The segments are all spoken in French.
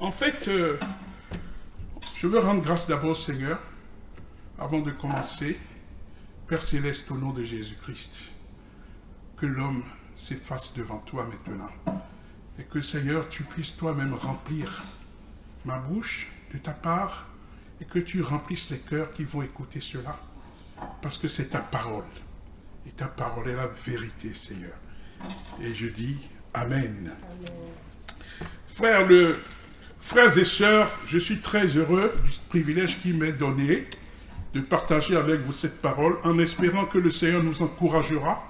En fait, je veux rendre grâce d'abord au Seigneur, avant de commencer. Père Céleste, au nom de Jésus-Christ, que l'homme s'efface devant toi maintenant. Et que, Seigneur, tu puisses toi-même remplir ma bouche de ta part et que tu remplisses les cœurs qui vont écouter cela. Parce que c'est ta parole. Et ta parole est la vérité, Seigneur. Et je dis Amen. Frères et sœurs, je suis très heureux du privilège qui m'est donné de partager avec vous cette parole en espérant que le Seigneur nous encouragera.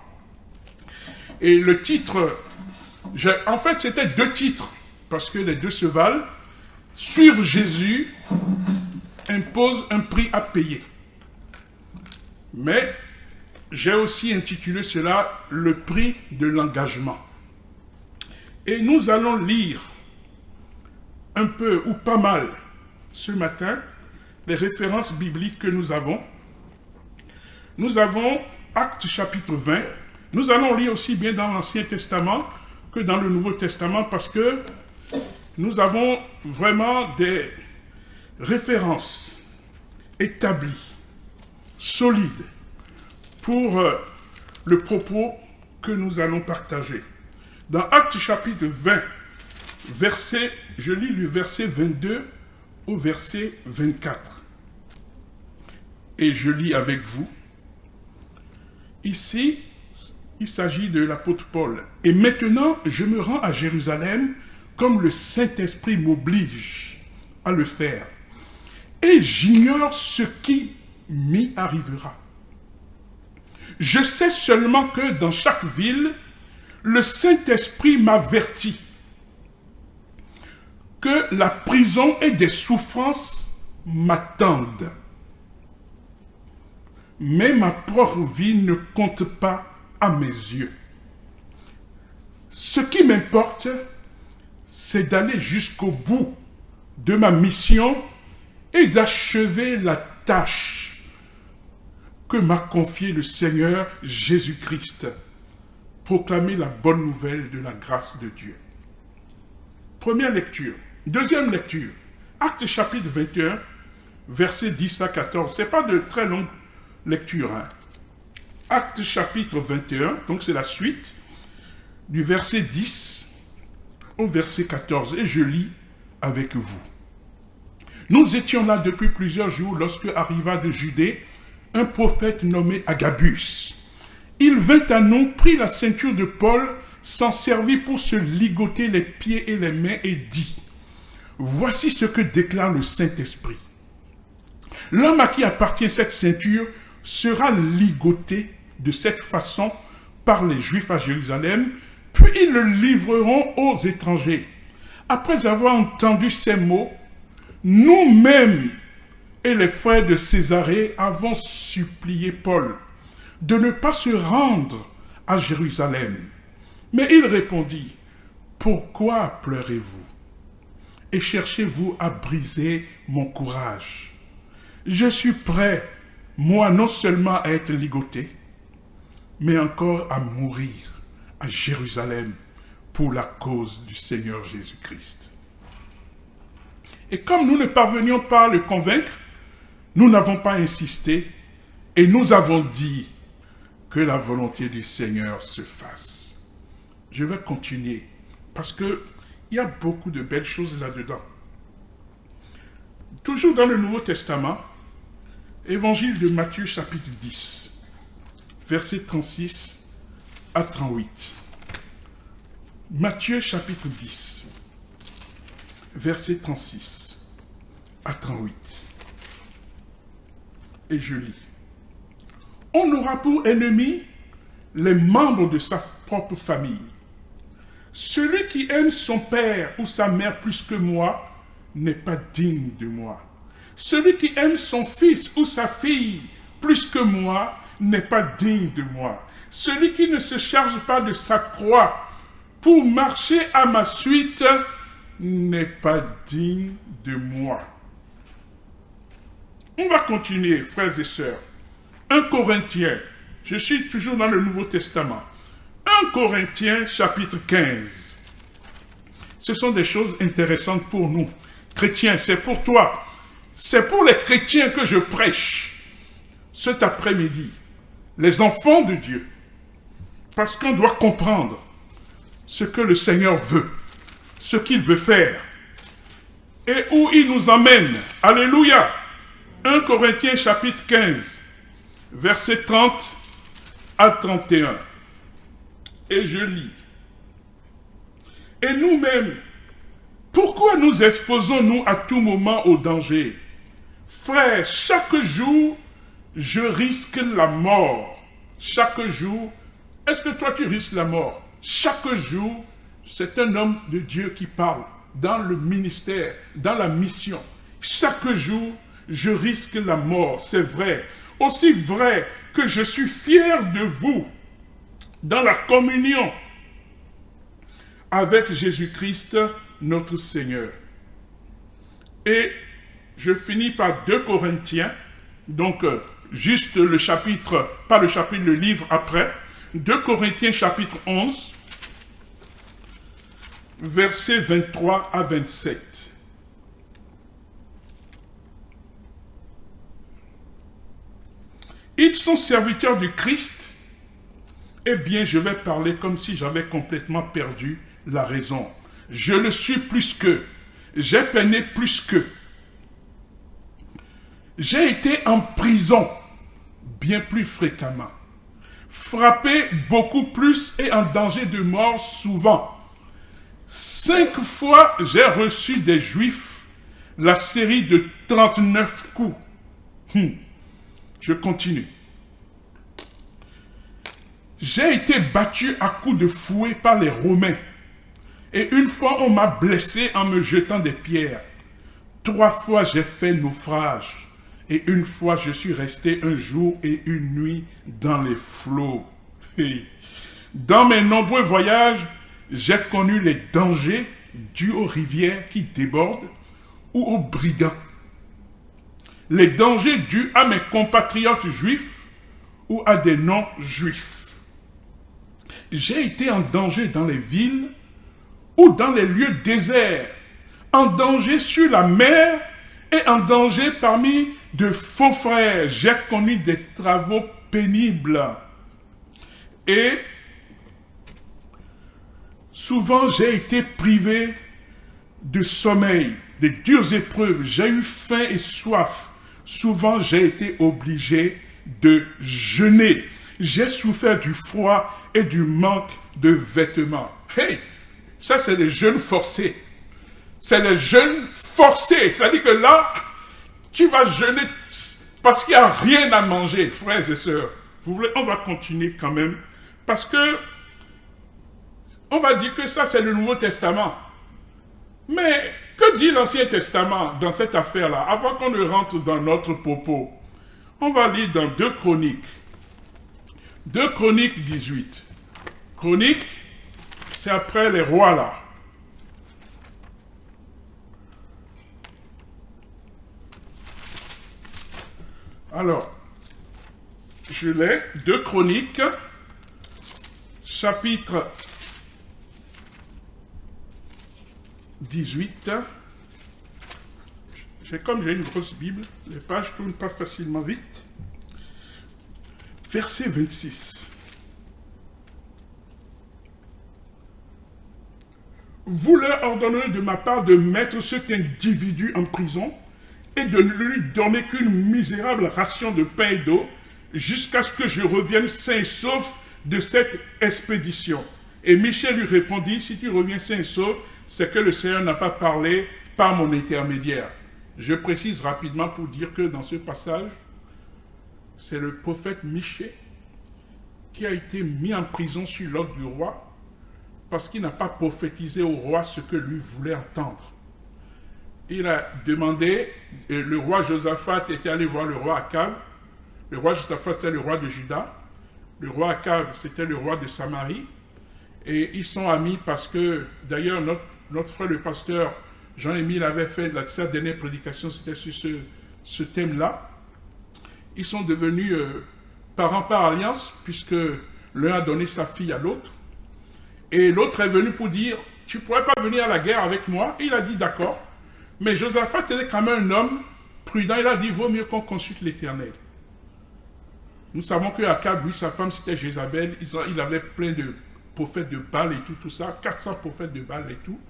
Et le titre, en fait c'était 2 titres, parce que les 2 se valent. Suivre Jésus impose un prix à payer. Mais j'ai aussi intitulé cela le prix de l'engagement. Et nous allons lire un peu ou pas mal ce matin les références bibliques que nous avons. Nous avons Actes chapitre 20. Nous allons lire aussi bien dans l'Ancien Testament que dans le Nouveau Testament parce que nous avons vraiment des références établies, solides, pour le propos que nous allons partager. Dans Actes chapitre 20, je lis le verset 22 au verset 24. Et je lis avec vous. Ici, il s'agit de l'apôtre Paul. « Et maintenant, je me rends à Jérusalem comme le Saint-Esprit m'oblige à le faire. Et j'ignore ce qui m'y arrivera. Je sais seulement que dans chaque ville, le Saint-Esprit m'avertit que la prison et des souffrances m'attendent. Mais ma propre vie ne compte pas à mes yeux. Ce qui m'importe, c'est d'aller jusqu'au bout de ma mission et d'achever la tâche que m'a confiée le Seigneur Jésus-Christ. Proclamer la bonne nouvelle de la grâce de Dieu. » Première lecture. Deuxième lecture. Actes chapitre 21, versets 10 à 14. Ce n'est pas de très longue lecture. Actes chapitre 21, donc c'est la suite, du verset 10 au verset 14. Et je lis avec vous. Nous étions là depuis plusieurs jours lorsque arriva de Judée un prophète nommé Agabus. Il vint à nous, prit la ceinture de Paul, s'en servit pour se ligoter les pieds et les mains et dit « Voici ce que déclare le Saint-Esprit. L'homme à qui appartient cette ceinture sera ligoté de cette façon par les Juifs à Jérusalem, puis ils le livreront aux étrangers. Après avoir entendu ces mots, nous-mêmes et les frères de Césarée avons supplié Paul de ne pas se rendre à Jérusalem. Mais il répondit, « Pourquoi pleurez-vous et cherchez-vous à briser mon courage? Je suis prêt, moi, non seulement à être ligoté, mais encore à mourir à Jérusalem pour la cause du Seigneur Jésus-Christ. » Et comme nous ne parvenions pas à le convaincre, nous n'avons pas insisté et nous avons dit que la volonté du Seigneur se fasse. Je vais continuer parce qu'il y a beaucoup de belles choses là-dedans. Toujours dans le Nouveau Testament, Évangile de Matthieu chapitre 10, versets 36 à 38. Matthieu chapitre 10, versets 36 à 38. Et je lis. « On aura pour ennemis les membres de sa propre famille. Celui qui aime son père ou sa mère plus que moi n'est pas digne de moi. Celui qui aime son fils ou sa fille plus que moi n'est pas digne de moi. Celui qui ne se charge pas de sa croix pour marcher à ma suite n'est pas digne de moi. » On va continuer, frères et sœurs. 1 Corinthiens, je suis toujours dans le Nouveau Testament. 1 Corinthiens chapitre 15. Ce sont des choses intéressantes pour nous. chrétien, c'est pour toi. C'est pour les chrétiens que je prêche cet après-midi. Les enfants de Dieu. Parce qu'on doit comprendre ce que le Seigneur veut, ce qu'il veut faire et où il nous emmène. Alléluia. 1 Corinthiens chapitre 15, versets 30 à 31. Et je lis. Et nous-mêmes, pourquoi nous exposons-nous à tout moment au danger? Frères, chaque jour, je risque la mort. Chaque jour, est-ce que toi tu risques la mort? Chaque jour, c'est un homme de Dieu qui parle dans le ministère, dans la mission. Chaque jour, je risque la mort, c'est vrai. Aussi vrai que je suis fier de vous dans la communion avec Jésus-Christ, notre Seigneur. Et je finis par 2 Corinthiens, donc juste le chapitre, pas le chapitre, le livre après. 2 Corinthiens chapitre 11, versets 23 à 27. Ils sont serviteurs du Christ. Eh bien, je vais parler comme si j'avais complètement perdu la raison. Je le suis plus qu'eux. J'ai peiné plus qu'eux. J'ai été en prison bien plus fréquemment. Frappé beaucoup plus et en danger de mort souvent. 5 fois, j'ai reçu des Juifs la série de 39 coups. Je continue. J'ai été battu à coups de fouet par les Romains. Et une fois, on m'a blessé en me jetant des pierres. 3 fois, j'ai fait naufrage. Et une fois, je suis resté un jour et une nuit dans les flots. Dans mes nombreux voyages, j'ai connu les dangers dus aux rivières qui débordent ou aux brigands. Les dangers dus à mes compatriotes juifs ou à des non-juifs. J'ai été en danger dans les villes ou dans les lieux déserts, en danger sur la mer et en danger parmi de faux frères. J'ai connu des travaux pénibles. Et souvent, j'ai été privé de sommeil, de dures épreuves. J'ai eu faim et soif. Souvent, j'ai été obligé de jeûner. J'ai souffert du froid et du manque de vêtements. Hey, ça c'est les jeûnes forcés. C'est les jeûnes forcés. C'est-à-dire que là, tu vas jeûner parce qu'il n'y a rien à manger, frères et sœurs. Vous voulez, on va continuer quand même. Parce que on va dire que ça c'est le Nouveau Testament. Mais que dit l'Ancien Testament dans cette affaire-là? Avant qu'on ne rentre dans notre propos, on va lire dans 2 Chroniques. 2 Chroniques 18. Chroniques, c'est après les rois là. Alors, je l'ai, 2 Chroniques, chapitre 18. Comme j'ai une grosse Bible, les pages tournent pas facilement vite. Verset 26. Vous leur ordonnerez de ma part de mettre cet individu en prison et de ne lui donner qu'une misérable ration de pain et d'eau jusqu'à ce que je revienne sain et sauf de cette expédition. Et Michel lui répondit, si tu reviens sain et sauf, c'est que le Seigneur n'a pas parlé par mon intermédiaire. Je précise rapidement pour dire que dans ce passage, c'est le prophète Michée qui a été mis en prison sur l'ordre du roi parce qu'il n'a pas prophétisé au roi ce que lui voulait entendre. Il a demandé, le roi Josaphat était allé voir le roi Akab. Le roi Josaphat c'était le roi de Juda. Le roi Akab c'était le roi de Samarie. Et ils sont amis parce que, d'ailleurs, notre frère le pasteur Jean-Émile avait fait sa dernière prédication, c'était sur ce thème-là. Ils sont devenus parents par alliance, puisque l'un a donné sa fille à l'autre. Et l'autre est venu pour dire, tu ne pourrais pas venir à la guerre avec moi? Et il a dit d'accord, Mais Josaphat était quand même un homme prudent. Il a dit, vaut mieux qu'on consulte l'Éternel. Nous savons que Akab, lui, sa femme, c'était Jézabel. Il avait plein de prophètes de Baal et tout ça. 400 prophètes de Baal et tout.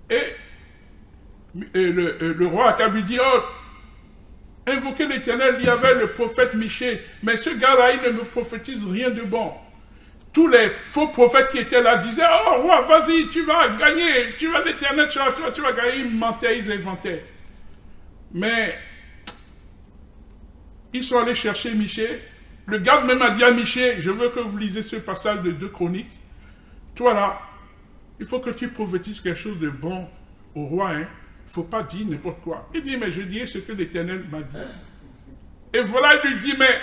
Et le roi Akab lui dit, oh, invoquez l'Éternel. Il y avait le prophète Michée. Mais ce gars-là, il ne me prophétise rien de bon. Tous les faux prophètes qui étaient là disaient, oh roi, vas-y, tu vas gagner. Tu vas l'Éternel, tu vas gagner. Ils mentaient, ils inventaient. Mais ils sont allés chercher Michée. Le garde même a dit à Michée, je veux que vous lisez ce passage de 2 Chroniques. Toi là, il faut que tu prophétises quelque chose de bon au roi. Hein. Il ne faut pas dire n'importe quoi. Il dit, mais je dirai ce que l'Éternel m'a dit. Et voilà, il lui dit, mais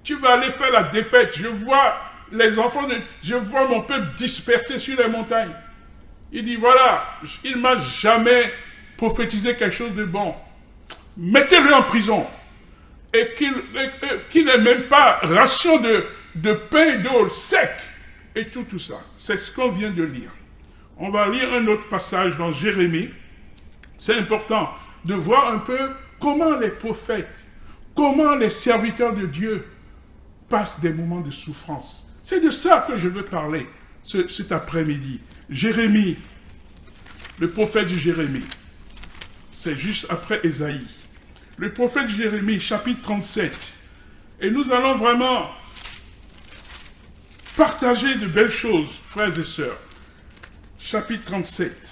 tu vas aller faire la défaite. Je vois les enfants, je vois mon peuple dispersé sur les montagnes. Il dit, voilà, il ne m'a jamais prophétisé quelque chose de bon. Mettez-le en prison. Et qu'il n'ait même pas ration de pain et d'eau sec. Et tout ça. C'est ce qu'on vient de lire. On va lire un autre passage dans Jérémie. C'est important de voir un peu comment les prophètes, comment les serviteurs de Dieu passent des moments de souffrance. C'est de ça que je veux parler cet après-midi. Jérémie, le prophète Jérémie. C'est juste après Ésaïe. Le prophète Jérémie, chapitre 37. Et nous allons vraiment partager de belles choses, frères et sœurs. Chapitre 37.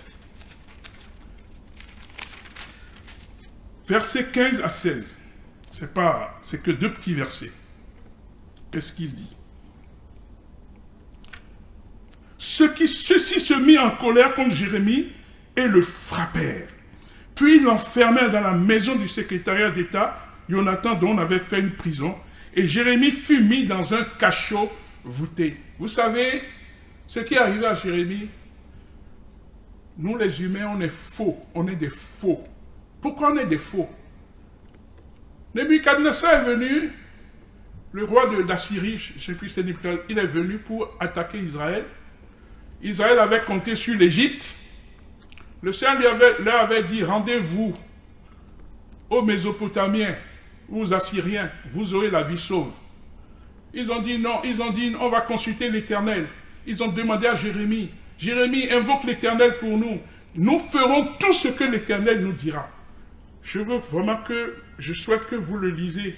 Versets 15 à 16. C'est que 2 petits versets. Qu'est-ce qu'il dit? Ceux-ci se mit en colère contre Jérémie et le frappèrent. Puis ils l'enfermèrent dans la maison du secrétariat d'État, Jonathan, dont on avait fait une prison, et Jérémie fut mis dans un cachot voûté. Vous savez, ce qui est arrivé à Jérémie, nous les humains, on est faux, on est des faux. Pourquoi on est des faux? Nebuchadnezzar est venu, le roi d'Assyrie, je ne sais plus si c'est Nebuchadnezzar, il est venu pour attaquer Israël. Israël avait compté sur l'Égypte. Le Seigneur leur avait dit, rendez-vous aux Mésopotamiens, aux Assyriens, vous aurez la vie sauve. Ils ont dit non, on va consulter l'Éternel. Ils ont demandé à Jérémie, Jérémie, invoque l'Éternel pour nous. Nous ferons tout ce que l'Éternel nous dira. Je souhaite que vous le lisez,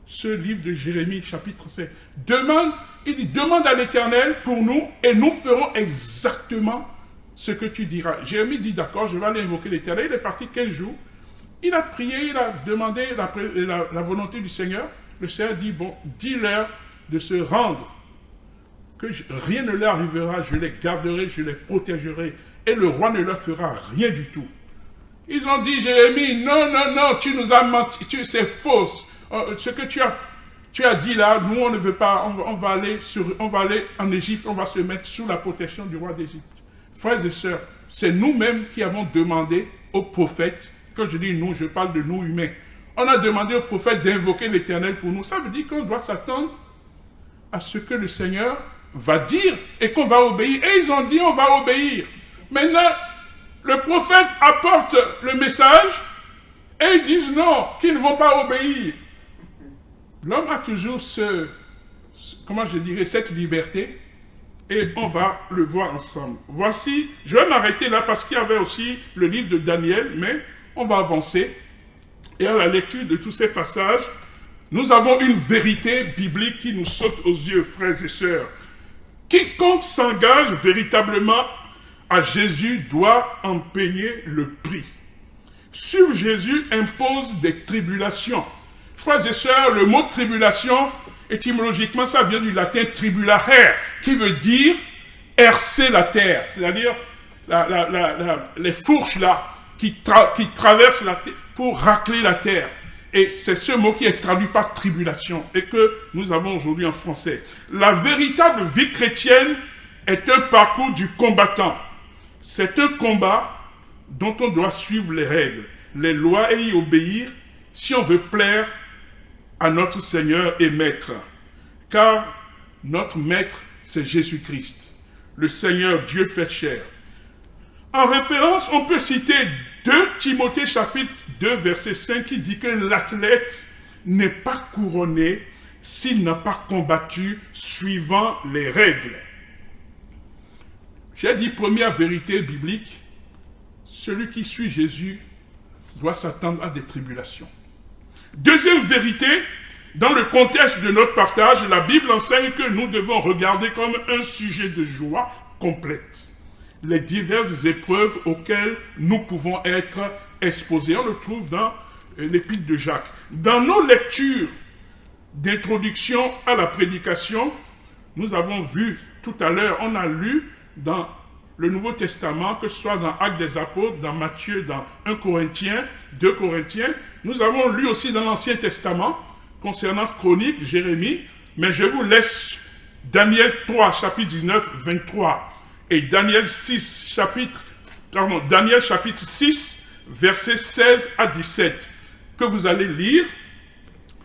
ce livre de Jérémie, chapitre 7. Demande à l'Éternel pour nous, et nous ferons exactement ce que tu diras. Jérémie dit, d'accord, je vais aller invoquer l'Éternel. Il est parti 15 jours. Il a prié, il a demandé la volonté du Seigneur. Le Seigneur dit, bon, dis-leur de se rendre, que rien ne leur arrivera, je les garderai, je les protégerai, et le roi ne leur fera rien du tout. Ils ont dit, Jérémie, non, tu nous as menti, c'est faux. Ce que tu as dit là, nous on ne veut pas, on va aller en Égypte, on va se mettre sous la protection du roi d'Égypte. Frères et sœurs, c'est nous-mêmes qui avons demandé aux prophètes, quand je dis nous, je parle de nous humains, on a demandé aux prophètes d'invoquer l'Éternel pour nous. Ça veut dire qu'on doit s'attendre à ce que le Seigneur va dire et qu'on va obéir. Et ils ont dit on va obéir. Maintenant, le prophète apporte le message et ils disent non, qu'ils ne vont pas obéir. L'homme a toujours cette liberté. Et on va le voir ensemble. Voici, je vais m'arrêter là parce qu'il y avait aussi le livre de Daniel, mais on va avancer. Et à la lecture de tous ces passages, nous avons une vérité biblique qui nous saute aux yeux, frères et sœurs. Quiconque s'engage véritablement à Jésus doit en payer le prix. Suivre Jésus impose des tribulations. Frères et sœurs, le mot tribulation, étymologiquement, ça vient du latin tribulare, qui veut dire hercer la terre, c'est-à-dire les fourches là, qui traversent la terre pour racler la terre. Et c'est ce mot qui est traduit par tribulation et que nous avons aujourd'hui en français. La véritable vie chrétienne est un parcours du combattant. C'est un combat dont on doit suivre les règles, les lois et y obéir si on veut plaire à notre Seigneur et Maître. Car notre Maître, c'est Jésus-Christ, le Seigneur Dieu fait chair. En référence, on peut citer 2 Timothée chapitre 2 verset 5 qui dit que l'athlète n'est pas couronné s'il n'a pas combattu suivant les règles. J'ai dit première vérité biblique, celui qui suit Jésus doit s'attendre à des tribulations. Deuxième vérité, dans le contexte de notre partage, la Bible enseigne que nous devons regarder comme un sujet de joie complète les diverses épreuves auxquelles nous pouvons être exposés. On le trouve dans l'épître de Jacques. Dans nos lectures d'introduction à la prédication, nous avons vu tout à l'heure, on a lu dans le Nouveau Testament, que ce soit dans Actes des Apôtres, dans Matthieu, dans 1 Corinthiens, 2 Corinthiens. Nous avons lu aussi dans l'Ancien Testament, concernant Chronique, Jérémie, mais je vous laisse Daniel 3, chapitre 19, 23, et Daniel chapitre 6, versets 16 à 17, que vous allez lire.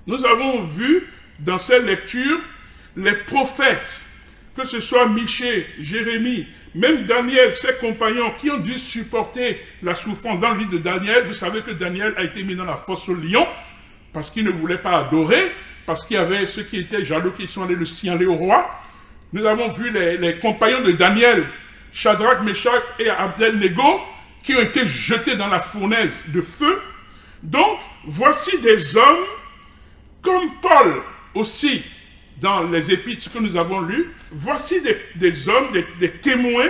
Nous avons vu dans cette lecture les prophètes, que ce soit Michée, Jérémie, même Daniel, ses compagnons qui ont dû supporter la souffrance. Dans le livre de Daniel, vous savez que Daniel a été mis dans la fosse au lion parce qu'il ne voulait pas adorer, parce qu'il y avait ceux qui étaient jaloux qui sont allés le signaler au roi. Nous avons vu les compagnons de Daniel, Shadrach, Meshach et Abednego, qui ont été jetés dans la fournaise de feu. Donc, voici des hommes comme Paul aussi, dans les épîtres que nous avons lus, voici des hommes, des témoins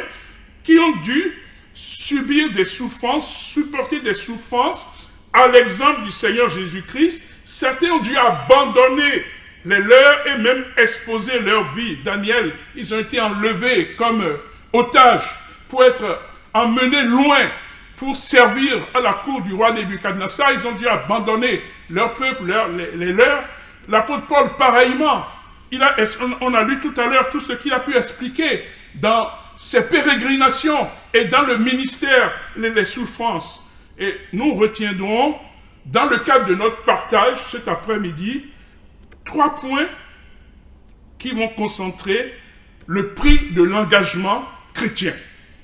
qui ont dû subir des souffrances, supporter des souffrances, à l'exemple du Seigneur Jésus-Christ. Certains ont dû abandonner les leurs et même exposer leur vie. Daniel, ils ont été enlevés comme otages pour être emmenés loin, pour servir à la cour du roi Nebuchadnezzar. Ils ont dû abandonner leur peuple, les leurs. L'apôtre Paul, pareillement, on a lu tout à l'heure tout ce qu'il a pu expliquer dans ses pérégrinations et dans le ministère, les souffrances. Et nous retiendrons, dans le cadre de notre partage cet après-midi, 3 points qui vont concentrer le prix de l'engagement chrétien.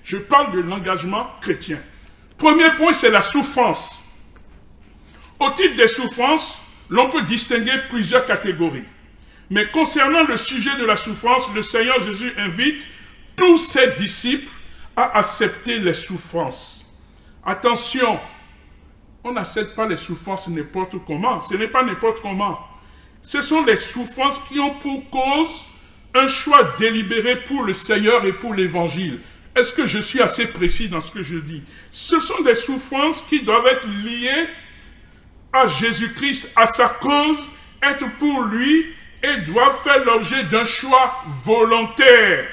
Je parle de l'engagement chrétien. Premier point, c'est la souffrance. Au titre des souffrances, l'on peut distinguer plusieurs catégories. Mais concernant le sujet de la souffrance, le Seigneur Jésus invite tous ses disciples à accepter les souffrances. Attention, on n'accepte pas les souffrances n'importe comment. Ce n'est pas n'importe comment. Ce sont les souffrances qui ont pour cause un choix délibéré pour le Seigneur et pour l'Évangile. Est-ce que je suis assez précis dans ce que je dis? Ce sont des souffrances qui doivent être liées à Jésus-Christ, à sa cause, être pour lui et doivent faire l'objet d'un choix volontaire.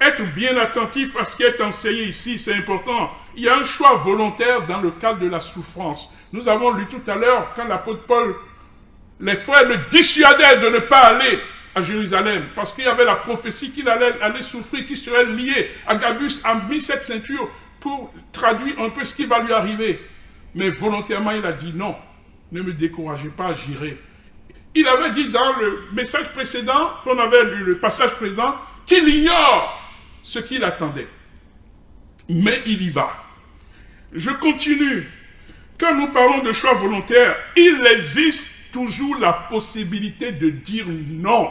Être bien attentif à ce qui est enseigné ici, c'est important. Il y a un choix volontaire dans le cadre de la souffrance. Nous avons lu tout à l'heure, quand l'apôtre Paul, les frères le dissuadaient de ne pas aller à Jérusalem, parce qu'il y avait la prophétie qu'il allait souffrir, qui serait liée. Agabus a mis cette ceinture pour traduire un peu ce qui va lui arriver. Mais volontairement, il a dit non, ne me découragez pas, j'irai. Il avait dit dans le message précédent, qu'on avait lu le passage précédent, qu'il ignore ce qu'il attendait. Mais il y va. Je continue. Quand nous parlons de choix volontaire, il existe toujours la possibilité de dire non.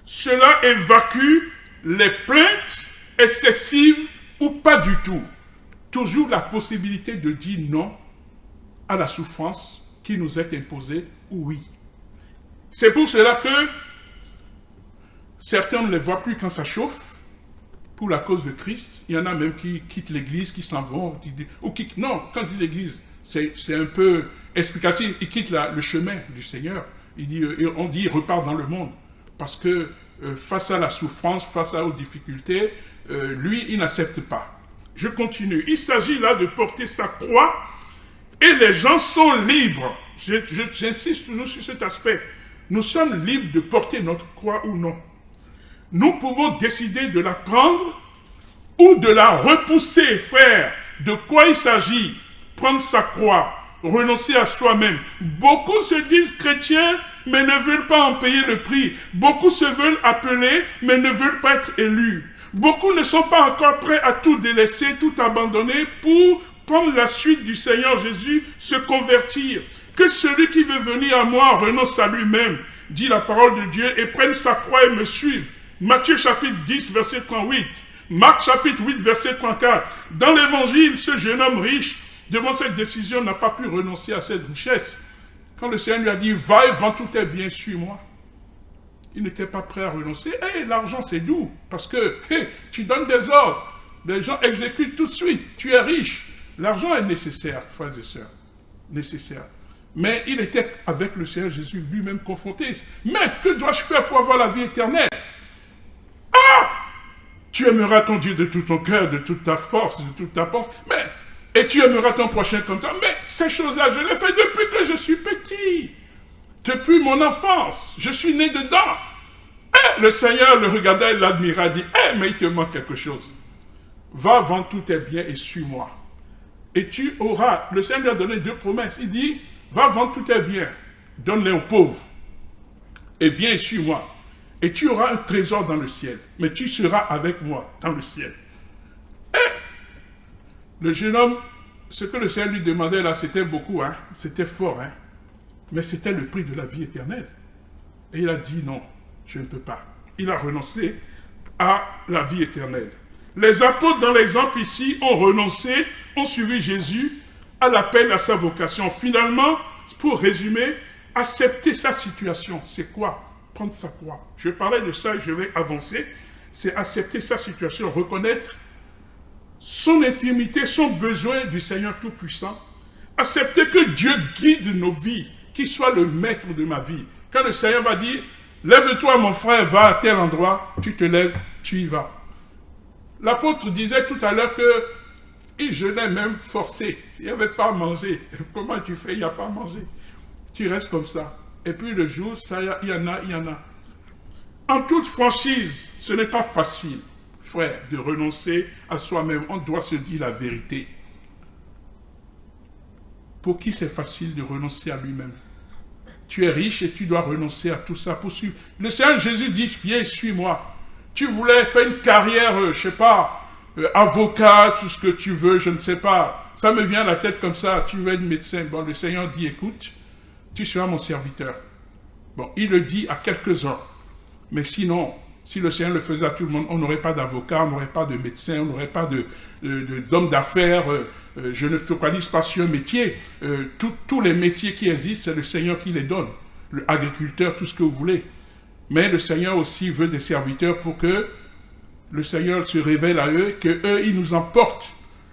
Cela évacue les plaintes excessives ou pas du tout. Toujours la possibilité de dire non à la souffrance qui nous est imposée, oui. C'est pour cela que certains ne les voient plus quand ça chauffe, pour la cause de Christ. Il y en a même qui quittent l'église, qui s'en vont. Non, quand je dis l'église, c'est un peu explicatif. Ils quittent le chemin du Seigneur. On dit, ils repartent dans le monde. Parce que face à la souffrance, face aux difficultés, lui, il n'accepte pas. Je continue. Il s'agit là de porter sa croix et les gens sont libres. J'insiste toujours sur cet aspect. Nous sommes libres de porter notre croix ou non. Nous pouvons décider de la prendre ou de la repousser, frère. De quoi il s'agit? Prendre sa croix, renoncer à soi-même. Beaucoup se disent chrétiens, mais ne veulent pas en payer le prix. Beaucoup se veulent appeler, mais ne veulent pas être élus. Beaucoup ne sont pas encore prêts à tout délaisser, tout abandonner pour prendre la suite du Seigneur Jésus, se convertir. Que celui qui veut venir à moi renonce à lui-même, dit la parole de Dieu, et prenne sa croix et me suive. Matthieu chapitre 10, verset 38. Marc chapitre 8, verset 34. Dans l'évangile, ce jeune homme riche, devant cette décision, n'a pas pu renoncer à cette richesse. Quand le Seigneur lui a dit, va et vends tous tes biens, suis-moi. Il n'était pas prêt à renoncer. L'argent, c'est doux, parce que tu donnes des ordres. Les gens exécutent tout de suite. Tu es riche. L'argent est nécessaire, frères et sœurs. Nécessaire. Mais il était avec le Seigneur Jésus lui-même confronté. Maître, que dois-je faire pour avoir la vie éternelle? Tu aimeras ton Dieu de tout ton cœur, de toute ta force, de toute ta pensée. Et tu aimeras ton prochain comme toi. Mais ces choses-là, je les fais depuis que je suis petit. Depuis mon enfance. Je suis né dedans. Le Seigneur le regarda et l'admira, dit, mais il te manque quelque chose. Va vendre tous tes biens et suis-moi. Et tu auras, le Seigneur lui a donné 2 promesses. Il dit, va vendre tous tes biens, donne-les aux pauvres. Et viens et suis-moi. Et tu auras un trésor dans le ciel. Mais tu seras avec moi dans le ciel. Et le jeune homme, ce que le Seigneur lui demandait là, c'était beaucoup, c'était fort, mais c'était le prix de la vie éternelle. Et il a dit non, je ne peux pas. Il a renoncé à la vie éternelle. Les apôtres, dans l'exemple ici, ont renoncé, ont suivi Jésus à l'appel à sa vocation. Finalement, pour résumer, accepter sa situation, c'est quoi? Prendre sa croix. Je parlais de ça et je vais avancer. C'est accepter sa situation, reconnaître son infirmité, son besoin du Seigneur Tout-Puissant. Accepter que Dieu guide nos vies, qu'il soit le maître de ma vie. Quand le Seigneur va dire, lève-toi mon frère, va à tel endroit, tu te lèves, tu y vas. L'apôtre disait tout à l'heure qu'il jeûnait même forcé. Il n'y avait pas à manger. Comment tu fais? Il n'y a pas à manger. Tu restes comme ça. Et puis le jour, ça, il y en a. En toute franchise, ce n'est pas facile, frère, de renoncer à soi-même. On doit se dire la vérité. Pour qui c'est facile de renoncer à lui-même? Tu es riche et tu dois renoncer à tout ça pour suivre. Le Seigneur Jésus dit, viens, suis-moi. Tu voulais faire une carrière, je ne sais pas, avocat, tout ce que tu veux, je ne sais pas. Ça me vient à la tête comme ça, tu veux être médecin. Bon, le Seigneur dit, écoute, tu seras mon serviteur. Bon, il le dit à quelques-uns. Mais sinon, si le Seigneur le faisait à tout le monde, on n'aurait pas d'avocat, on n'aurait pas de médecin, on n'aurait pas d'homme d'affaires. Je ne focalise pas sur un métier. Tous les métiers qui existent, c'est le Seigneur qui les donne. L'agriculteur, tout ce que vous voulez. Mais le Seigneur aussi veut des serviteurs pour que le Seigneur se révèle à eux, qu'eux, ils nous emportent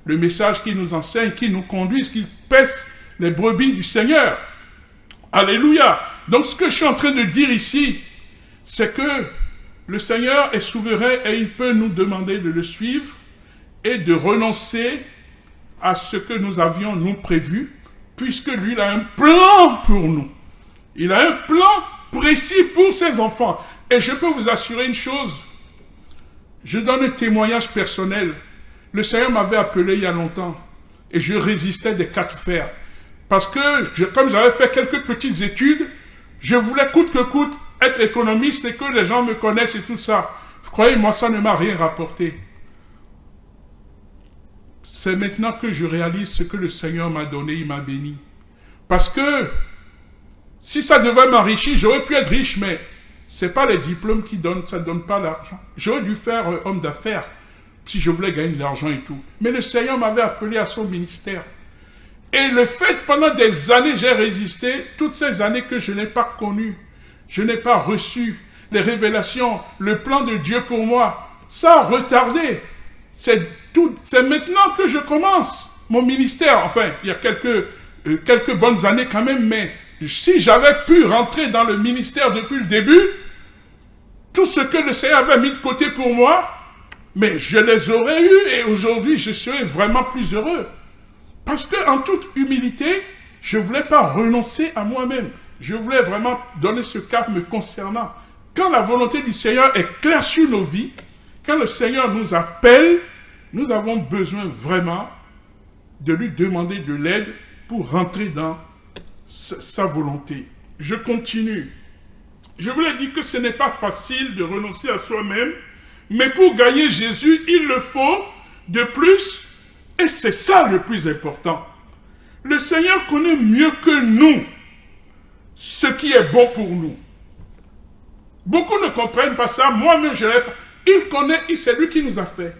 le message qu'ils nous enseignent, qu'ils nous conduisent, qu'ils pèsent les brebis du Seigneur. Alléluia. Donc ce que je suis en train de dire ici, c'est que le Seigneur est souverain et il peut nous demander de le suivre et de renoncer à ce que nous avions nous prévu, puisque lui, il a un plan pour nous. Il a un plan précis pour ses enfants. Et je peux vous assurer une chose, je donne un témoignage personnel. Le Seigneur m'avait appelé il y a longtemps et je résistais des 4 fers. Parce que, comme j'avais fait quelques petites études, je voulais coûte que coûte être économiste et que les gens me connaissent et tout ça. Croyez-moi, ça ne m'a rien rapporté. C'est maintenant que je réalise ce que le Seigneur m'a donné, il m'a béni. Parce que, si ça devait m'enrichir, j'aurais pu être riche, mais ce n'est pas les diplômes qui donnent, ça ne donne pas l'argent. J'aurais dû faire homme d'affaires, si je voulais gagner de l'argent et tout. Mais le Seigneur m'avait appelé à son ministère. Et le fait, pendant des années, j'ai résisté, toutes ces années que je n'ai pas connues, je n'ai pas reçu les révélations, le plan de Dieu pour moi, ça a retardé. C'est maintenant que je commence mon ministère. Enfin, il y a quelques bonnes années quand même, mais si j'avais pu rentrer dans le ministère depuis le début, tout ce que le Seigneur avait mis de côté pour moi, mais je les aurais eus et aujourd'hui, je serais vraiment plus heureux. Parce qu'en toute humilité, je ne voulais pas renoncer à moi-même. Je voulais vraiment donner ce cap me concernant. Quand la volonté du Seigneur est claire sur nos vies, quand le Seigneur nous appelle, nous avons besoin vraiment de lui demander de l'aide pour rentrer dans sa volonté. Je continue. Je vous l'ai dit que ce n'est pas facile de renoncer à soi-même, Mais pour gagner Jésus, il le faut de plus, et c'est ça le plus important. Le Seigneur connaît mieux que nous ce qui est bon pour nous. Beaucoup ne comprennent pas ça, moi-même je l'ai pas. Il connaît, c'est lui qui nous a fait.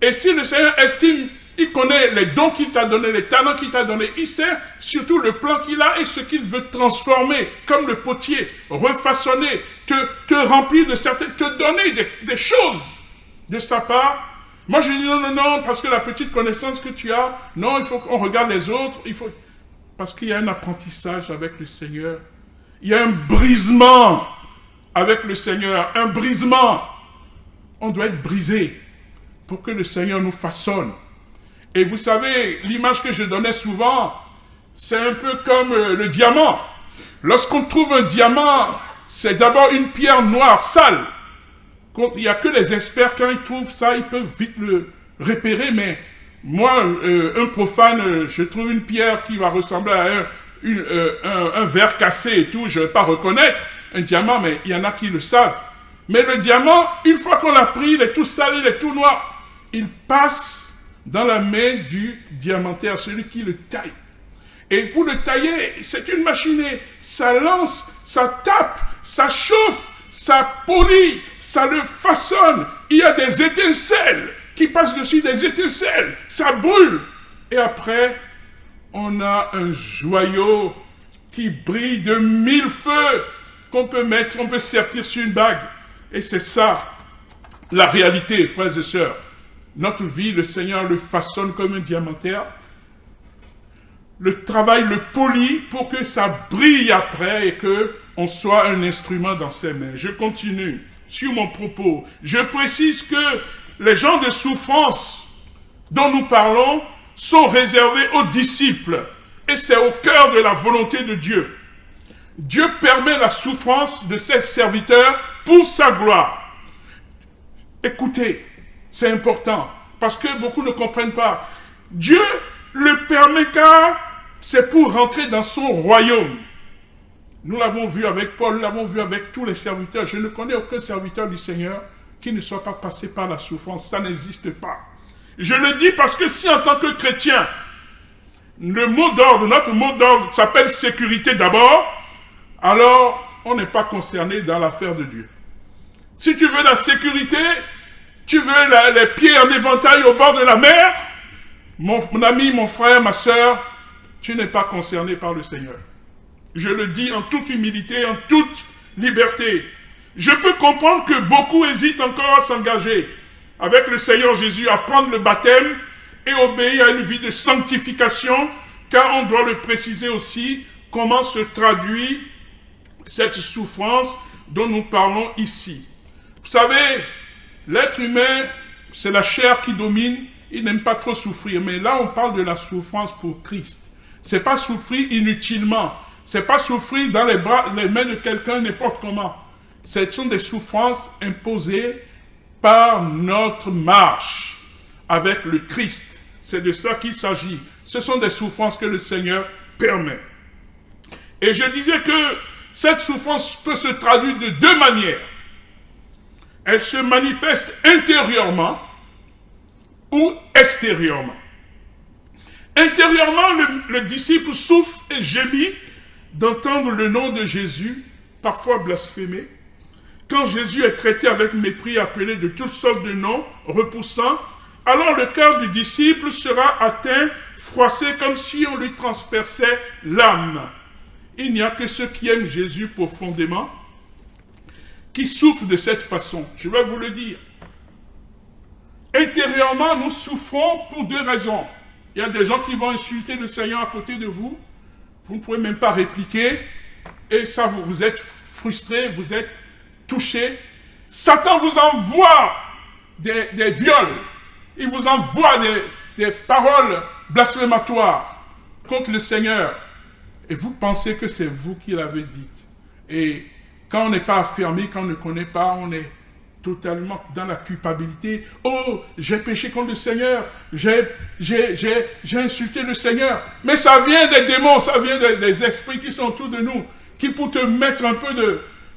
Et si le Seigneur estime, il connaît les dons qu'il t'a donnés, les talents qu'il t'a donnés, il sait surtout le plan qu'il a et ce qu'il veut transformer, comme le potier, refaçonner, te remplir de certaines, te donner des choses de sa part. Moi je dis non, parce que la petite connaissance que tu as, non, il faut qu'on regarde les autres, parce qu'il y a un apprentissage avec le Seigneur. Il y a un brisement avec le Seigneur, un brisement. On doit être brisé pour que le Seigneur nous façonne. Et vous savez, l'image que je donnais souvent, c'est un peu comme le diamant. Lorsqu'on trouve un diamant, c'est d'abord une pierre noire, sale. Il n'y a que les experts, quand ils trouvent ça, ils peuvent vite le repérer, mais moi, un profane, je trouve une pierre qui va ressembler à un verre cassé et tout, je ne vais pas reconnaître un diamant, mais il y en a qui le savent. Mais le diamant, une fois qu'on l'a pris, il est tout sale, il est tout noir. Il passe dans la main du diamantaire, celui qui le taille. Et pour le tailler, c'est une machine. Ça lance, ça tape, ça chauffe, ça polit, ça le façonne. Il y a des étincelles qui passent dessus, des étincelles. Ça brûle. Et après, on a un joyau qui brille de 1000 feux qu'on peut mettre, on peut sertir sur une bague. Et c'est ça, la réalité, frères et sœurs. Notre vie, le Seigneur le façonne comme un diamantaire. Le travail le polit pour que ça brille après et qu'on soit un instrument dans ses mains. Je continue sur mon propos. Je précise que les gens de souffrance dont nous parlons sont réservés aux disciples. Et c'est au cœur de la volonté de Dieu. Dieu permet la souffrance de ses serviteurs pour sa gloire. Écoutez, c'est important, parce que beaucoup ne comprennent pas. Dieu le permet car c'est pour rentrer dans son royaume. Nous l'avons vu avec Paul, nous l'avons vu avec tous les serviteurs. Je ne connais aucun serviteur du Seigneur qui ne soit pas passé par la souffrance. Ça n'existe pas. Je le dis parce que si en tant que chrétien, le mot d'ordre, notre mot d'ordre s'appelle sécurité d'abord, alors on n'est pas concerné dans l'affaire de Dieu. Si tu veux la sécurité, tu veux les pieds en éventail au bord de la mer, mon ami, mon frère, ma soeur, tu n'es pas concerné par le Seigneur. Je le dis en toute humilité, en toute liberté. Je peux comprendre que beaucoup hésitent encore à s'engager avec le Seigneur Jésus, à prendre le baptême et obéir à une vie de sanctification, car on doit le préciser aussi, comment se traduit cette souffrance dont nous parlons ici. Vous savez, l'être humain, c'est la chair qui domine, il n'aime pas trop souffrir, mais là on parle de la souffrance pour Christ. C'est pas souffrir inutilement, c'est pas souffrir dans les bras, les mains de quelqu'un n'importe comment. Ce sont des souffrances imposées par notre marche avec le Christ. C'est de ça qu'il s'agit. Ce sont des souffrances que le Seigneur permet. Et je disais que cette souffrance peut se traduire de deux manières. Elle se manifeste intérieurement ou extérieurement. Intérieurement, le disciple souffre et gémit d'entendre le nom de Jésus, parfois blasphémé. Quand Jésus est traité avec mépris, appelé de toutes sortes de noms repoussants, alors le cœur du disciple sera atteint, froissé comme si on lui transperçait l'âme. Il n'y a que ceux qui aiment Jésus profondément, qui souffrent de cette façon. Je vais vous le dire. Intérieurement, nous souffrons pour deux raisons. Il y a des gens qui vont insulter le Seigneur à côté de vous. Vous ne pouvez même pas répliquer. Et ça, vous êtes frustré, vous êtes touché. Satan vous envoie des viols. Il vous envoie des paroles blasphématoires contre le Seigneur. Et vous pensez que c'est vous qui l'avez dites. Et quand on n'est pas affermi, quand on ne connaît pas, on est totalement dans la culpabilité. Oh, j'ai péché contre le Seigneur, j'ai insulté le Seigneur. Mais ça vient des démons, ça vient des esprits qui sont autour de nous, qui pour te mettre un peu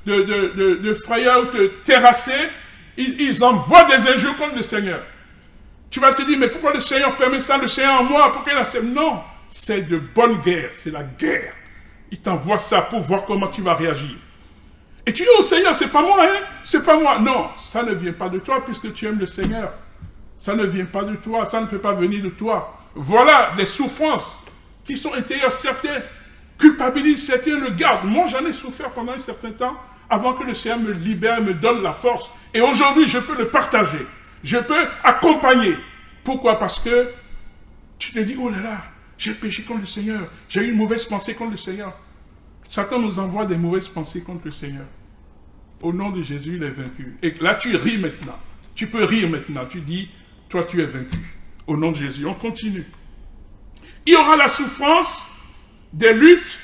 de frayeur ou te terrasser, ils envoient des injures contre le Seigneur. Tu vas te dire, mais pourquoi le Seigneur permet ça, le Seigneur en moi, pourquoi il a ça? Non, c'est de bonne guerre, c'est la guerre. Il t'envoie ça pour voir comment tu vas réagir. Et tu dis, oh Seigneur, c'est pas moi, hein, c'est pas moi. Non, ça ne vient pas de toi puisque tu aimes le Seigneur. Ça ne vient pas de toi, ça ne peut pas venir de toi. Voilà des souffrances qui sont intérieures. Certains culpabilisent, certains le gardent. Moi, j'en ai souffert pendant un certain temps avant que le Seigneur me libère, me donne la force. Et aujourd'hui, je peux le partager. Je peux accompagner. Pourquoi? Parce que tu te dis, oh là là, j'ai péché contre le Seigneur. J'ai eu une mauvaise pensée contre le Seigneur. Satan nous envoie des mauvaises pensées contre le Seigneur. Au nom de Jésus, il est vaincu. Et là, tu ris maintenant. Tu peux rire maintenant. Tu dis, toi, tu es vaincu. Au nom de Jésus, on continue. Il y aura la souffrance, des luttes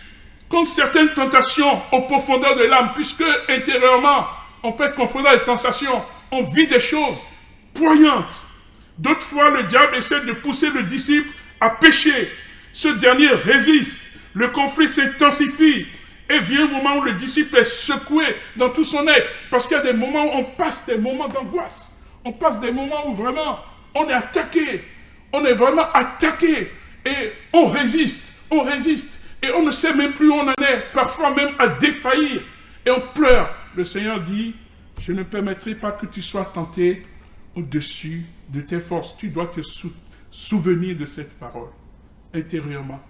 contre certaines tentations aux profondeurs de l'âme, puisque intérieurement, on peut être confronté à des tentations. On vit des choses poignantes. D'autres fois, le diable essaie de pousser le disciple à pécher. Ce dernier résiste. Le conflit s'intensifie. Et vient un moment où le disciple est secoué dans tout son être. Parce qu'il y a des moments où on passe des moments d'angoisse. On passe des moments où vraiment on est attaqué. On est vraiment attaqué. Et on résiste. On résiste. Et on ne sait même plus où on en est. Parfois même à défaillir. Et on pleure. Le Seigneur dit, je ne permettrai pas que tu sois tenté au-dessus de tes forces. Tu dois te souvenir de cette parole intérieurement.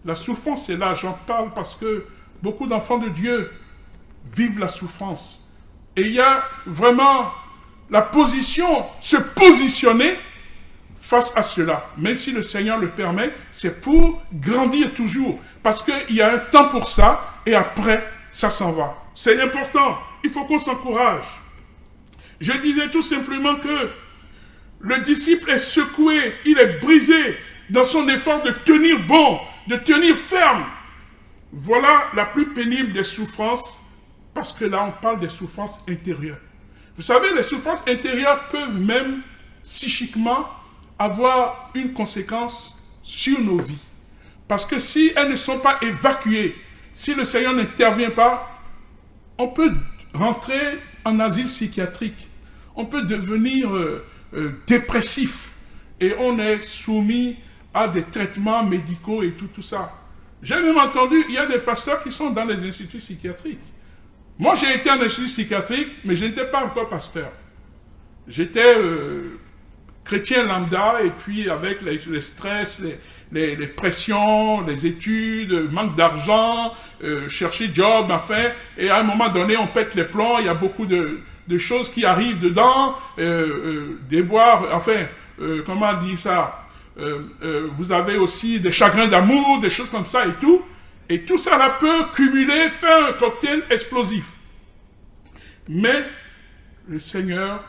La souffrance est là, j'en parle parce que beaucoup d'enfants de Dieu vivent la souffrance. Et il y a vraiment la position, se positionner face à cela. Même si le Seigneur le permet, c'est pour grandir toujours. Parce qu'il y a un temps pour ça et après, ça s'en va. C'est important, il faut qu'on s'encourage. Je disais tout simplement que le disciple est secoué, il est brisé dans son effort de tenir bon, de tenir ferme. Voilà la plus pénible des souffrances, parce que là, on parle des souffrances intérieures. Vous savez, les souffrances intérieures peuvent même, psychiquement, avoir une conséquence sur nos vies. Parce que si elles ne sont pas évacuées, si le Seigneur n'intervient pas, on peut rentrer en asile psychiatrique. On peut devenir dépressif. Et on est soumis à des traitements médicaux et tout ça. J'ai même entendu, il y a des pasteurs qui sont dans les instituts psychiatriques. Moi, j'ai été en institut psychiatrique, mais je n'étais pas encore pasteur. J'étais chrétien lambda, et puis avec les stress, les pressions, les études, manque d'argent, chercher job, enfin, et à un moment donné, on pète les plombs, il y a beaucoup de choses qui arrivent dedans, déboires, enfin, comment dire ça, vous avez aussi des chagrins d'amour, des choses comme ça et tout. Et tout ça là peut cumuler, faire un cocktail explosif. Mais le Seigneur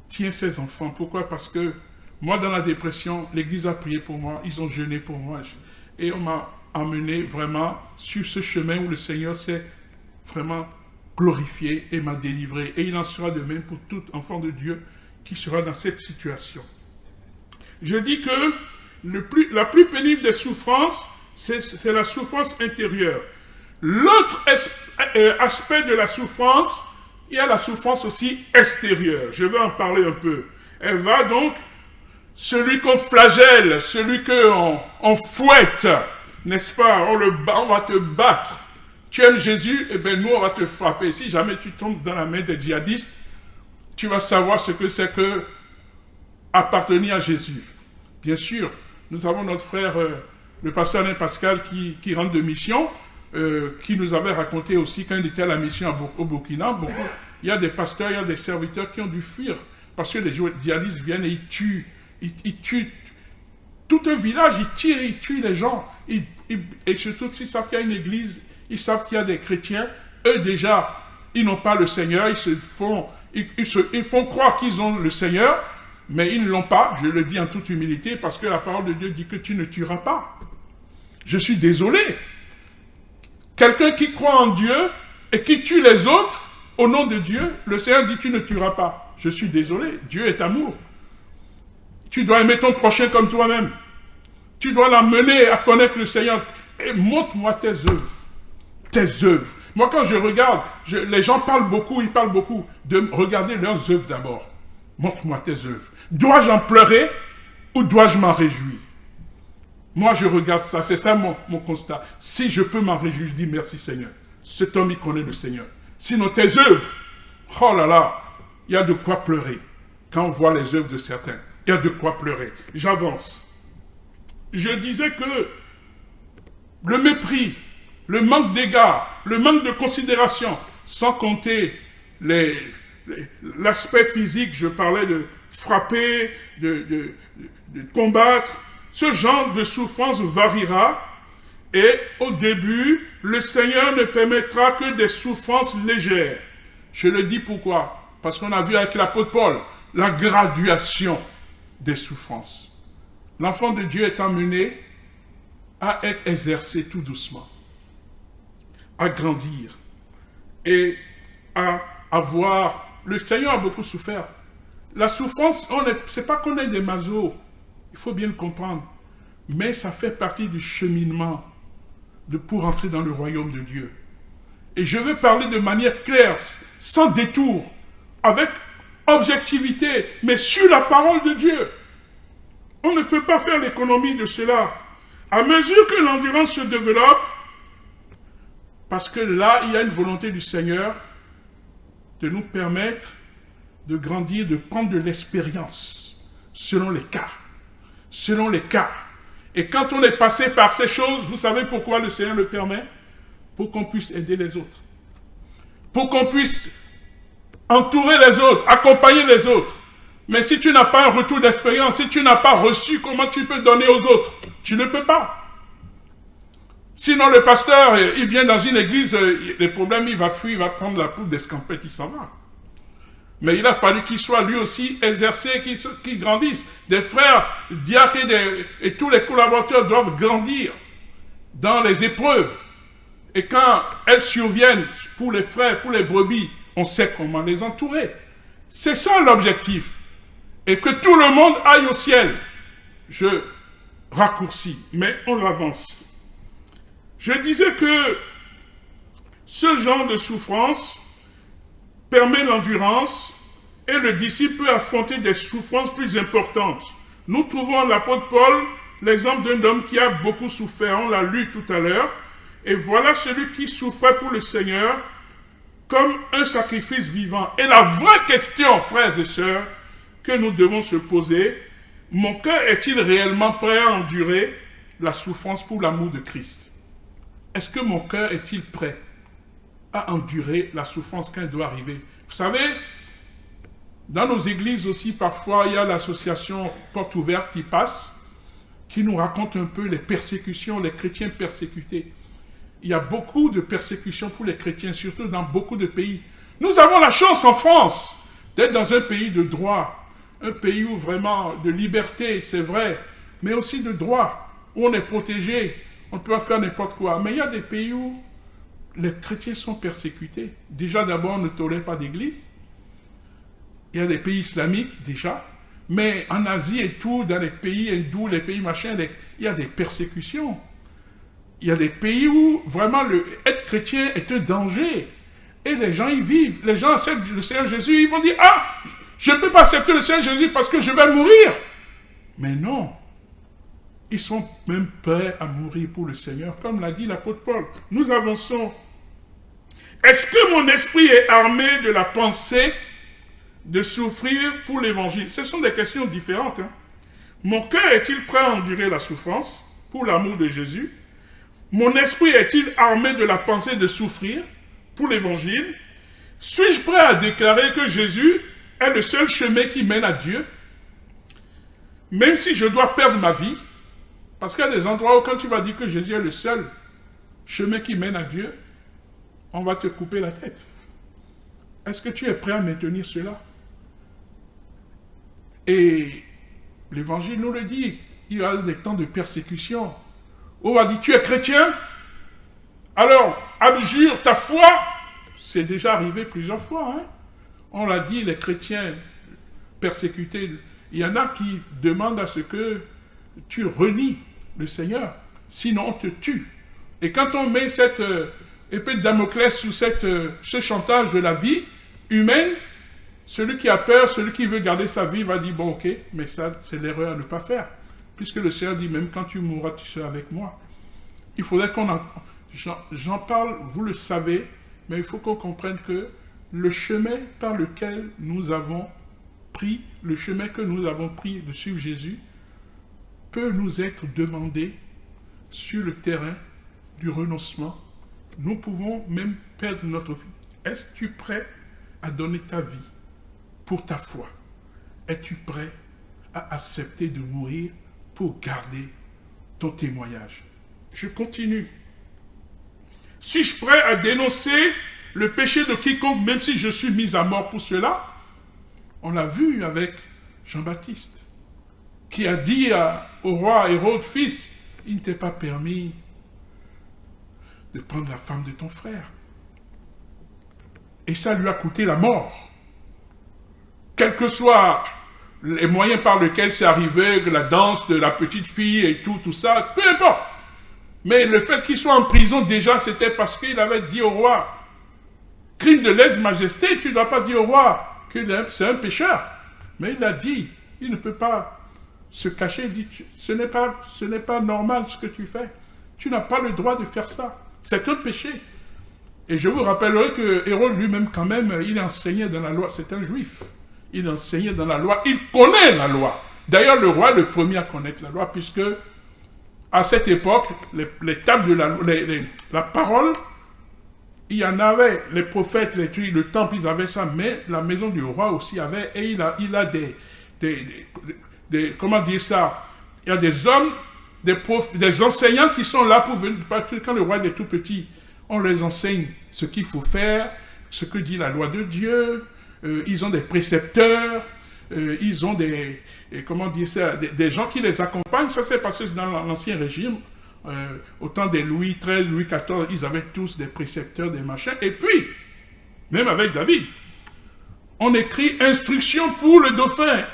tient ses enfants. Pourquoi? Parce que moi, dans la dépression, l'Église a prié pour moi, ils ont jeûné pour moi. Et on m'a emmené vraiment sur ce chemin où le Seigneur s'est vraiment glorifié et m'a délivré. Et il en sera de même pour tout enfant de Dieu qui sera dans cette situation. Je dis que la plus pénible des souffrances, c'est la souffrance intérieure. L'autre aspect de la souffrance, il y a la souffrance aussi extérieure. Je vais en parler un peu. Elle va donc, celui qu'on flagelle, celui qu'on fouette, n'est-ce pas, on va te battre. Tu aimes Jésus, et bien nous on va te frapper. Si jamais tu tombes dans la main des djihadistes, tu vas savoir ce que c'est que appartenir à Jésus. Bien sûr, nous avons notre frère, le pasteur Alain Pascal, qui rentre de mission, qui nous avait raconté aussi quand il était à la mission au Burkina. Il y a des pasteurs, il y a des serviteurs qui ont dû fuir parce que les djihadistes viennent et ils tuent tout un village, ils tuent les gens. Et surtout s'ils savent qu'il y a une église, ils savent qu'il y a des chrétiens. Eux déjà, ils n'ont pas le Seigneur, ils font croire qu'ils ont le Seigneur, mais ils ne l'ont pas, je le dis en toute humilité, parce que la parole de Dieu dit que tu ne tueras pas. Je suis désolé. Quelqu'un qui croit en Dieu et qui tue les autres, au nom de Dieu, le Seigneur dit tu ne tueras pas. Je suis désolé, Dieu est amour. Tu dois aimer ton prochain comme toi-même. Tu dois l'amener à connaître le Seigneur. Et montre-moi tes œuvres. Tes œuvres. Moi, quand je regarde, les gens parlent beaucoup, ils parlent beaucoup. De regarder leurs œuvres d'abord. Montre-moi tes œuvres. Dois-je en pleurer ou dois-je m'en réjouir? Moi, je regarde ça, c'est ça mon constat. Si je peux m'en réjouir, je dis merci Seigneur. Cet homme, il connaît le Seigneur. Sinon, tes œuvres, oh là là, il y a de quoi pleurer. Quand on voit les œuvres de certains, il y a de quoi pleurer. J'avance. Je disais que le mépris, le manque d'égard, le manque de considération, sans compter l'aspect physique, je parlais de frapper, de combattre, ce genre de souffrance variera et au début, le Seigneur ne permettra que des souffrances légères. Je le dis pourquoi? Parce qu'on a vu avec l'apôtre Paul la graduation des souffrances. L'enfant de Dieu est amené à être exercé tout doucement, à grandir et à avoir... Le Seigneur a beaucoup souffert. La souffrance, c'est pas qu'on est des masos, il faut bien le comprendre, mais ça fait partie du cheminement pour entrer dans le royaume de Dieu. Et je veux parler de manière claire, sans détour, avec objectivité, mais sur la parole de Dieu. On ne peut pas faire l'économie de cela. À mesure que l'endurance se développe, parce que là, il y a une volonté du Seigneur de nous permettre de grandir, de prendre de l'expérience, selon les cas. Selon les cas. Et quand on est passé par ces choses, vous savez pourquoi le Seigneur le permet? Pour qu'on puisse aider les autres. Pour qu'on puisse entourer les autres, accompagner les autres. Mais si tu n'as pas un retour d'expérience, si tu n'as pas reçu, comment tu peux donner aux autres? Tu ne peux pas. Sinon, le pasteur, il vient dans une église, les problèmes, il va fuir, il va prendre la poudre d'escampette, il s'en va. Mais il a fallu qu'il soit lui aussi exercé, qu'il grandisse. Des frères, diacres et tous les collaborateurs doivent grandir dans les épreuves. Et quand elles surviennent pour les frères, pour les brebis, on sait comment les entourer. C'est ça l'objectif. Et que tout le monde aille au ciel. Je raccourcis, mais on avance. Je disais que ce genre de souffrance permet l'endurance et le disciple peut affronter des souffrances plus importantes. Nous trouvons en l'apôtre Paul l'exemple d'un homme qui a beaucoup souffert, on l'a lu tout à l'heure, et voilà celui qui souffrait pour le Seigneur comme un sacrifice vivant. Et la vraie question, frères et sœurs, que nous devons se poser, mon cœur est-il réellement prêt à endurer la souffrance pour l'amour de Christ? Est-ce que mon cœur est-il prêt à endurer la souffrance quand elle doit arriver? Vous savez, dans nos églises aussi, parfois, il y a l'association Porte Ouverte qui passe, qui nous raconte un peu les persécutions, les chrétiens persécutés. Il y a beaucoup de persécutions pour les chrétiens, surtout dans beaucoup de pays. Nous avons la chance en France d'être dans un pays de droit, un pays où vraiment de liberté, c'est vrai, mais aussi de droit, où on est protégé, on ne peut pas faire n'importe quoi. Mais il y a des pays où les chrétiens sont persécutés. Déjà, d'abord, on ne tolère pas d'église. Il y a des pays islamiques, déjà. Mais en Asie et tout, dans les pays hindous, les pays machins, il y a des persécutions. Il y a des pays où vraiment être chrétien est un danger. Et les gens y vivent. Les gens acceptent le Seigneur Jésus. Ils vont dire, ah, je ne peux pas accepter le Seigneur Jésus parce que je vais mourir. Mais non. Ils sont même prêts à mourir pour le Seigneur, comme l'a dit l'apôtre Paul. Nous avançons. Est-ce que mon esprit est armé de la pensée de souffrir pour l'évangile? Ce sont des questions différentes. Mon cœur est-il prêt à endurer la souffrance pour l'amour de Jésus? Mon esprit est-il armé de la pensée de souffrir pour l'évangile? Suis-je prêt à déclarer que Jésus est le seul chemin qui mène à Dieu? Même si je dois perdre ma vie, parce qu'il y a des endroits où quand tu vas dire que Jésus est le seul chemin qui mène à Dieu, on va te couper la tête. Est-ce que tu es prêt à maintenir cela? Et l'évangile nous le dit, il y a des temps de persécution. On va dire, tu es chrétien? Alors, abjure ta foi. C'est déjà arrivé plusieurs fois. On l'a dit, les chrétiens persécutés, il y en a qui demandent à ce que tu renies le Seigneur, sinon on te tue. Et quand on met cette épée de Damoclès sous ce chantage de la vie humaine. Celui qui a peur, celui qui veut garder sa vie va dire, bon ok, mais ça c'est l'erreur à ne pas faire. Puisque le Seigneur dit, même quand tu mourras, tu seras avec moi. Il faudrait qu'on en... J'en parle, vous le savez, mais il faut qu'on comprenne que le chemin par lequel nous avons pris, le chemin que nous avons pris de suivre Jésus, peut nous être demandé sur le terrain du renoncement. Nous pouvons même perdre notre vie. Es-tu prêt à donner ta vie pour ta foi? Es-tu prêt à accepter de mourir pour garder ton témoignage? Je continue. Suis-je prêt à dénoncer le péché de quiconque, même si je suis mis à mort pour cela? On l'a vu avec Jean-Baptiste, qui a dit au roi Hérode, fils, il ne t'est pas permis de prendre la femme de ton frère. Et ça lui a coûté la mort. Quels que soient les moyens par lesquels c'est arrivé, la danse de la petite fille et tout ça, peu importe. Mais le fait qu'il soit en prison déjà, c'était parce qu'il avait dit au roi, crime de lèse-majesté, tu ne dois pas dire au roi que c'est un pécheur. Mais il a dit, il ne peut pas se cacher, il dit, ce n'est pas normal ce que tu fais. Tu n'as pas le droit de faire ça. C'est un péché. Et je vous rappellerai que Hérode lui-même, quand même, il enseignait dans la loi. C'est un juif. Il enseignait dans la loi. Il connaît la loi. D'ailleurs, le roi est le premier à connaître la loi, puisque à cette époque, les tables de la loi, la parole, il y en avait, les prophètes, le temple, ils avaient ça, mais la maison du roi aussi avait, et il a des comment dire ça, il y a des hommes, des enseignants qui sont là pour venir, parce que quand le roi est tout petit, on les enseigne ce qu'il faut faire, ce que dit la loi de Dieu, ils ont des précepteurs, ils ont comment dire ça, des gens qui les accompagnent. Ça s'est passé dans l'Ancien Régime, au temps des Louis XIII, Louis XIV, ils avaient tous des précepteurs, des machins, et puis, même avec David, on écrit instruction pour le dauphin,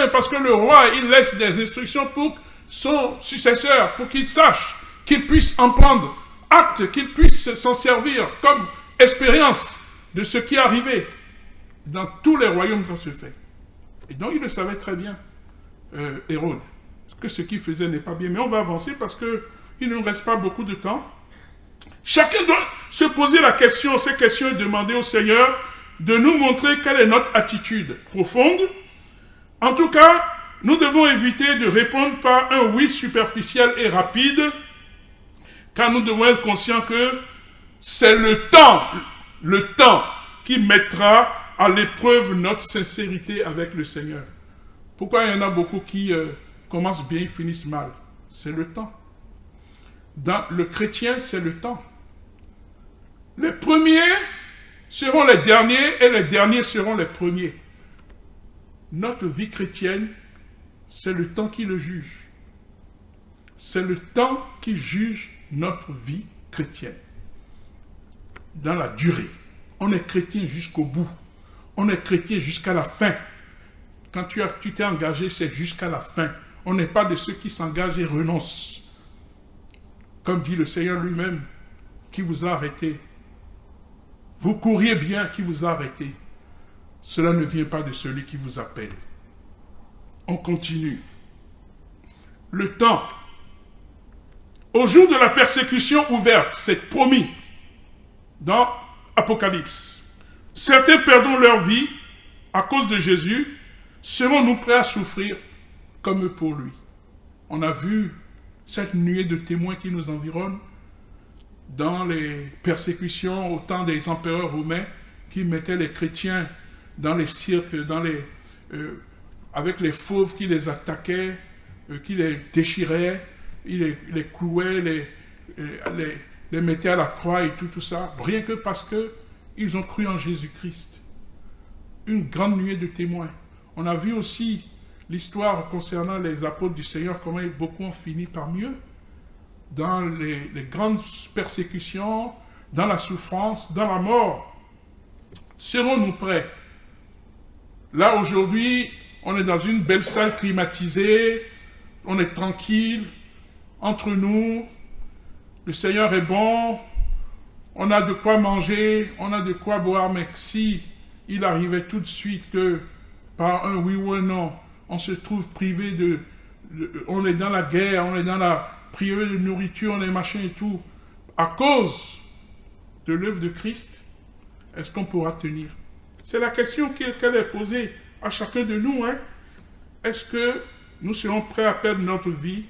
parce que le roi, il laisse des instructions pour son successeur, pour qu'il sache, qu'il puisse en prendre acte, qu'il puisse s'en servir comme expérience de ce qui est arrivé. Dans tous les royaumes, ça se fait. Et donc, il le savait très bien, Hérode, que ce qu'il faisait n'est pas bien. Mais on va avancer parce qu'il ne nous reste pas beaucoup de temps. Chacun doit se poser la question, ces questions, et demander au Seigneur de nous montrer quelle est notre attitude profonde. En tout cas, nous devons éviter de répondre par un oui superficiel et rapide, car nous devons être conscients que c'est le temps qui mettra à l'épreuve notre sincérité avec le Seigneur. Pourquoi il y en a beaucoup qui commencent bien et finissent mal? C'est le temps. Dans le chrétien, c'est le temps. Les premiers seront les derniers et les derniers seront les premiers. Notre vie chrétienne, c'est le temps qui le juge. C'est le temps qui juge notre vie chrétienne. Dans la durée. On est chrétien jusqu'au bout. On est chrétien jusqu'à la fin. Quand tu t'es engagé, c'est jusqu'à la fin. On n'est pas de ceux qui s'engagent et renoncent. Comme dit le Seigneur lui-même, qui vous a arrêté. Vous courriez bien, qui vous a arrêté. Cela ne vient pas de celui qui vous appelle. On continue. Le temps. Au jour de la persécution ouverte, c'est promis dans Apocalypse. Certains perdront leur vie à cause de Jésus. Serons-nous prêts à souffrir comme pour lui? On a vu cette nuée de témoins qui nous environnent dans les persécutions au temps des empereurs romains qui mettaient les chrétiens dans les cirques, avec les fauves qui les attaquaient, qui les déchiraient, ils les clouaient, les mettaient à la croix et tout ça, rien que parce qu'ils ont cru en Jésus-Christ. Une grande nuée de témoins. On a vu aussi l'histoire concernant les apôtres du Seigneur, comment beaucoup ont fini par mieux, dans les grandes persécutions, dans la souffrance, dans la mort. Serons-nous prêts? Là, aujourd'hui, on est dans une belle salle climatisée, on est tranquille, entre nous, le Seigneur est bon, on a de quoi manger, on a de quoi boire, mais si il arrivait tout de suite que par un oui ou un non, on se trouve privé on est dans la guerre, on est dans la privé de nourriture, on est machin et tout, à cause de l'œuvre de Christ, est-ce qu'on pourra tenir? C'est la question qu'elle est posée à chacun de nous. Hein? Est-ce que nous serons prêts à perdre notre vie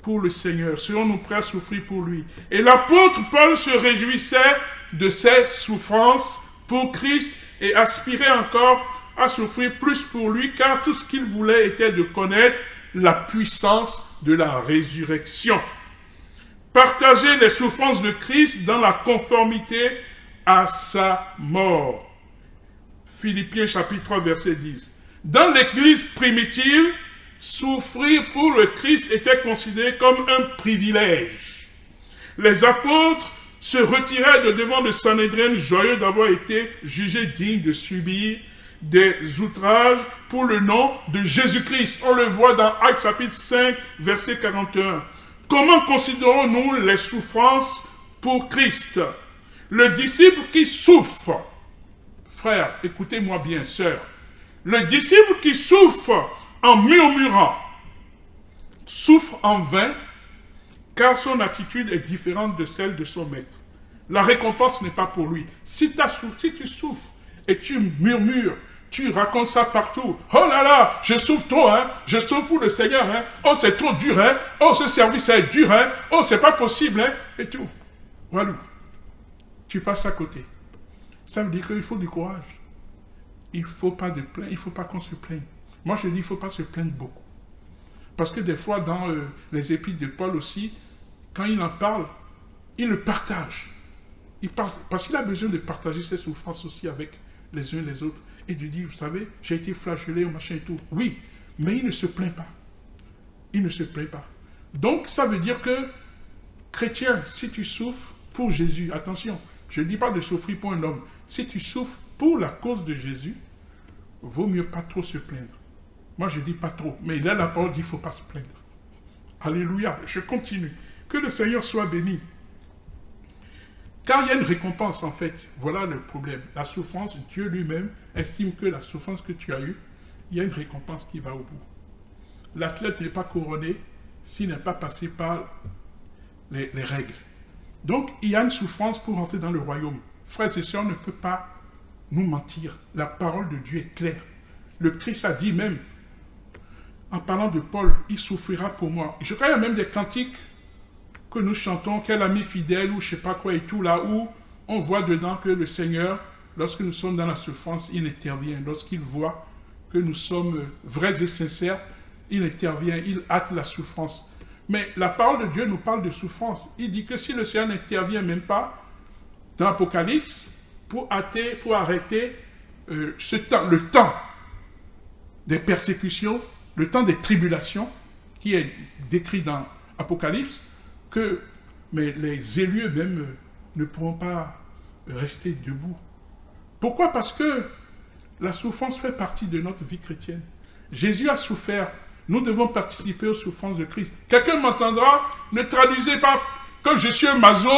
pour le Seigneur? Serons-nous prêts à souffrir pour lui? Et l'apôtre Paul se réjouissait de ses souffrances pour Christ et aspirait encore à souffrir plus pour lui, car tout ce qu'il voulait était de connaître la puissance de la résurrection. Partager les souffrances de Christ dans la conformité à sa mort. Philippiens chapitre 3 verset 10. Dans l'église primitive, souffrir pour le Christ était considéré comme un privilège. Les apôtres se retiraient de devant le Sanhédrin joyeux d'avoir été jugés dignes de subir des outrages pour le nom de Jésus-Christ. On le voit dans Actes chapitre 5 verset 41. Comment considérons-nous les souffrances pour Christ? Le disciple qui souffre, frère, écoutez-moi bien, sœur, le disciple qui souffre en murmurant, souffre en vain, car son attitude est différente de celle de son maître. La récompense n'est pas pour lui. Si tu souffres et tu murmures, tu racontes ça partout. Oh là là, je souffre trop, hein. Je souffre pour le Seigneur, hein. Oh, c'est trop dur, hein. Oh, ce service est dur, hein. Oh, c'est pas possible, hein. Et tout. Voilà. Tu passes à côté. Ça veut dire qu'il faut du courage. Il ne faut pas de plaindre, il ne faut pas qu'on se plaigne. Moi, je dis, il ne faut pas se plaindre beaucoup. Parce que des fois, dans les épîtres de Paul aussi, quand il en parle, il le partage. Parce qu'il a besoin de partager ses souffrances aussi avec les uns les autres. Et de dire, vous savez, j'ai été flagellé, machin et tout. Oui, mais il ne se plaint pas. Il ne se plaint pas. Donc, ça veut dire que, chrétien, si tu souffres pour Jésus, attention, je ne dis pas de souffrir pour un homme. Si tu souffres pour la cause de Jésus, vaut mieux pas trop se plaindre. Moi, je dis pas trop, mais là, la parole dit, il ne faut pas se plaindre. Alléluia, je continue. Que le Seigneur soit béni. Car il y a une récompense, en fait. Voilà le problème. La souffrance, Dieu lui-même estime que la souffrance que tu as eue, il y a une récompense qui va au bout. L'athlète n'est pas couronné s'il n'est pas passé par les règles. Donc, il y a une souffrance pour entrer dans le royaume. Frères et sœurs, on ne peut pas nous mentir. La parole de Dieu est claire. Le Christ a dit même, en parlant de Paul, il souffrira pour moi. Je crois qu'il y a même des cantiques que nous chantons, quel ami fidèle, ou je ne sais pas quoi et tout, là où on voit dedans que le Seigneur, lorsque nous sommes dans la souffrance, il intervient. Lorsqu'il voit que nous sommes vrais et sincères, il intervient, il hâte la souffrance. Mais la parole de Dieu nous parle de souffrance. Il dit que si le Seigneur n'intervient même pas dans l'Apocalypse pour arrêter le temps des persécutions, le temps des tribulations, qui est décrit dans l'Apocalypse, mais les élus eux-mêmes ne pourront pas rester debout. Pourquoi? Parce que la souffrance fait partie de notre vie chrétienne. Jésus a souffert. Nous devons participer aux souffrances de Christ. Quelqu'un m'entendra, ne traduisez pas que je suis un maso,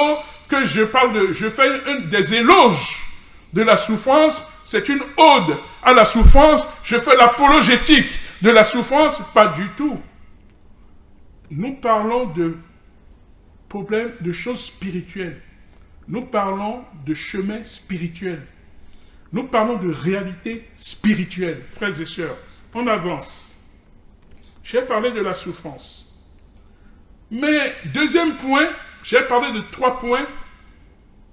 que je fais des éloges de la souffrance. C'est une ode à la souffrance. Je fais l'apologétique de la souffrance. Pas du tout. Nous parlons de problèmes, de choses spirituelles. Nous parlons de chemin spirituel. Nous parlons de réalité spirituelle. Frères et sœurs, on avance. J'ai parlé de la souffrance. Mais deuxième point, j'ai parlé de 3 points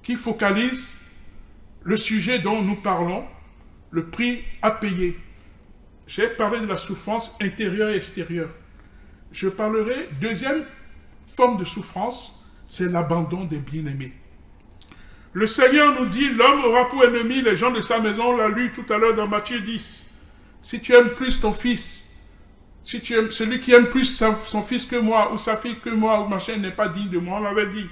qui focalisent le sujet dont nous parlons, le prix à payer. J'ai parlé de la souffrance intérieure et extérieure. Je parlerai, deuxième forme de souffrance, c'est l'abandon des bien-aimés. Le Seigneur nous dit, l'homme aura pour ennemi les gens de sa maison, on l'a lu tout à l'heure dans Matthieu 10. Si tu aimes plus ton fils, si tu aimes celui qui aime plus son fils que moi, ou sa fille que moi, ou machin, n'est pas digne de moi, on l'avait dit.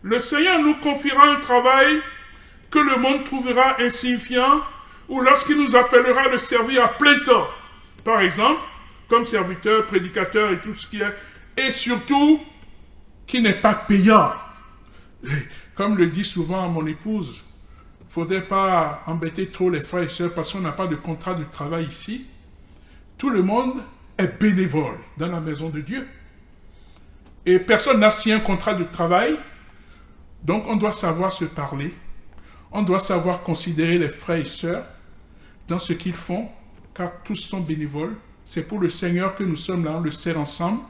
Le Seigneur nous confiera un travail que le monde trouvera insignifiant, ou lorsqu'il nous appellera à le servir à plein temps. Par exemple, comme serviteur, prédicateur et tout ce qui est, et surtout, qui n'est pas payant. comme le dit souvent mon épouse, il ne faudrait pas embêter trop les frères et sœurs parce qu'on n'a pas de contrat de travail ici. Tout le monde est bénévole dans la maison de Dieu. Et personne n'a signé un contrat de travail. Donc on doit savoir se parler. On doit savoir considérer les frères et sœurs dans ce qu'ils font, car tous sont bénévoles. C'est pour le Seigneur que nous sommes là, on le sert ensemble.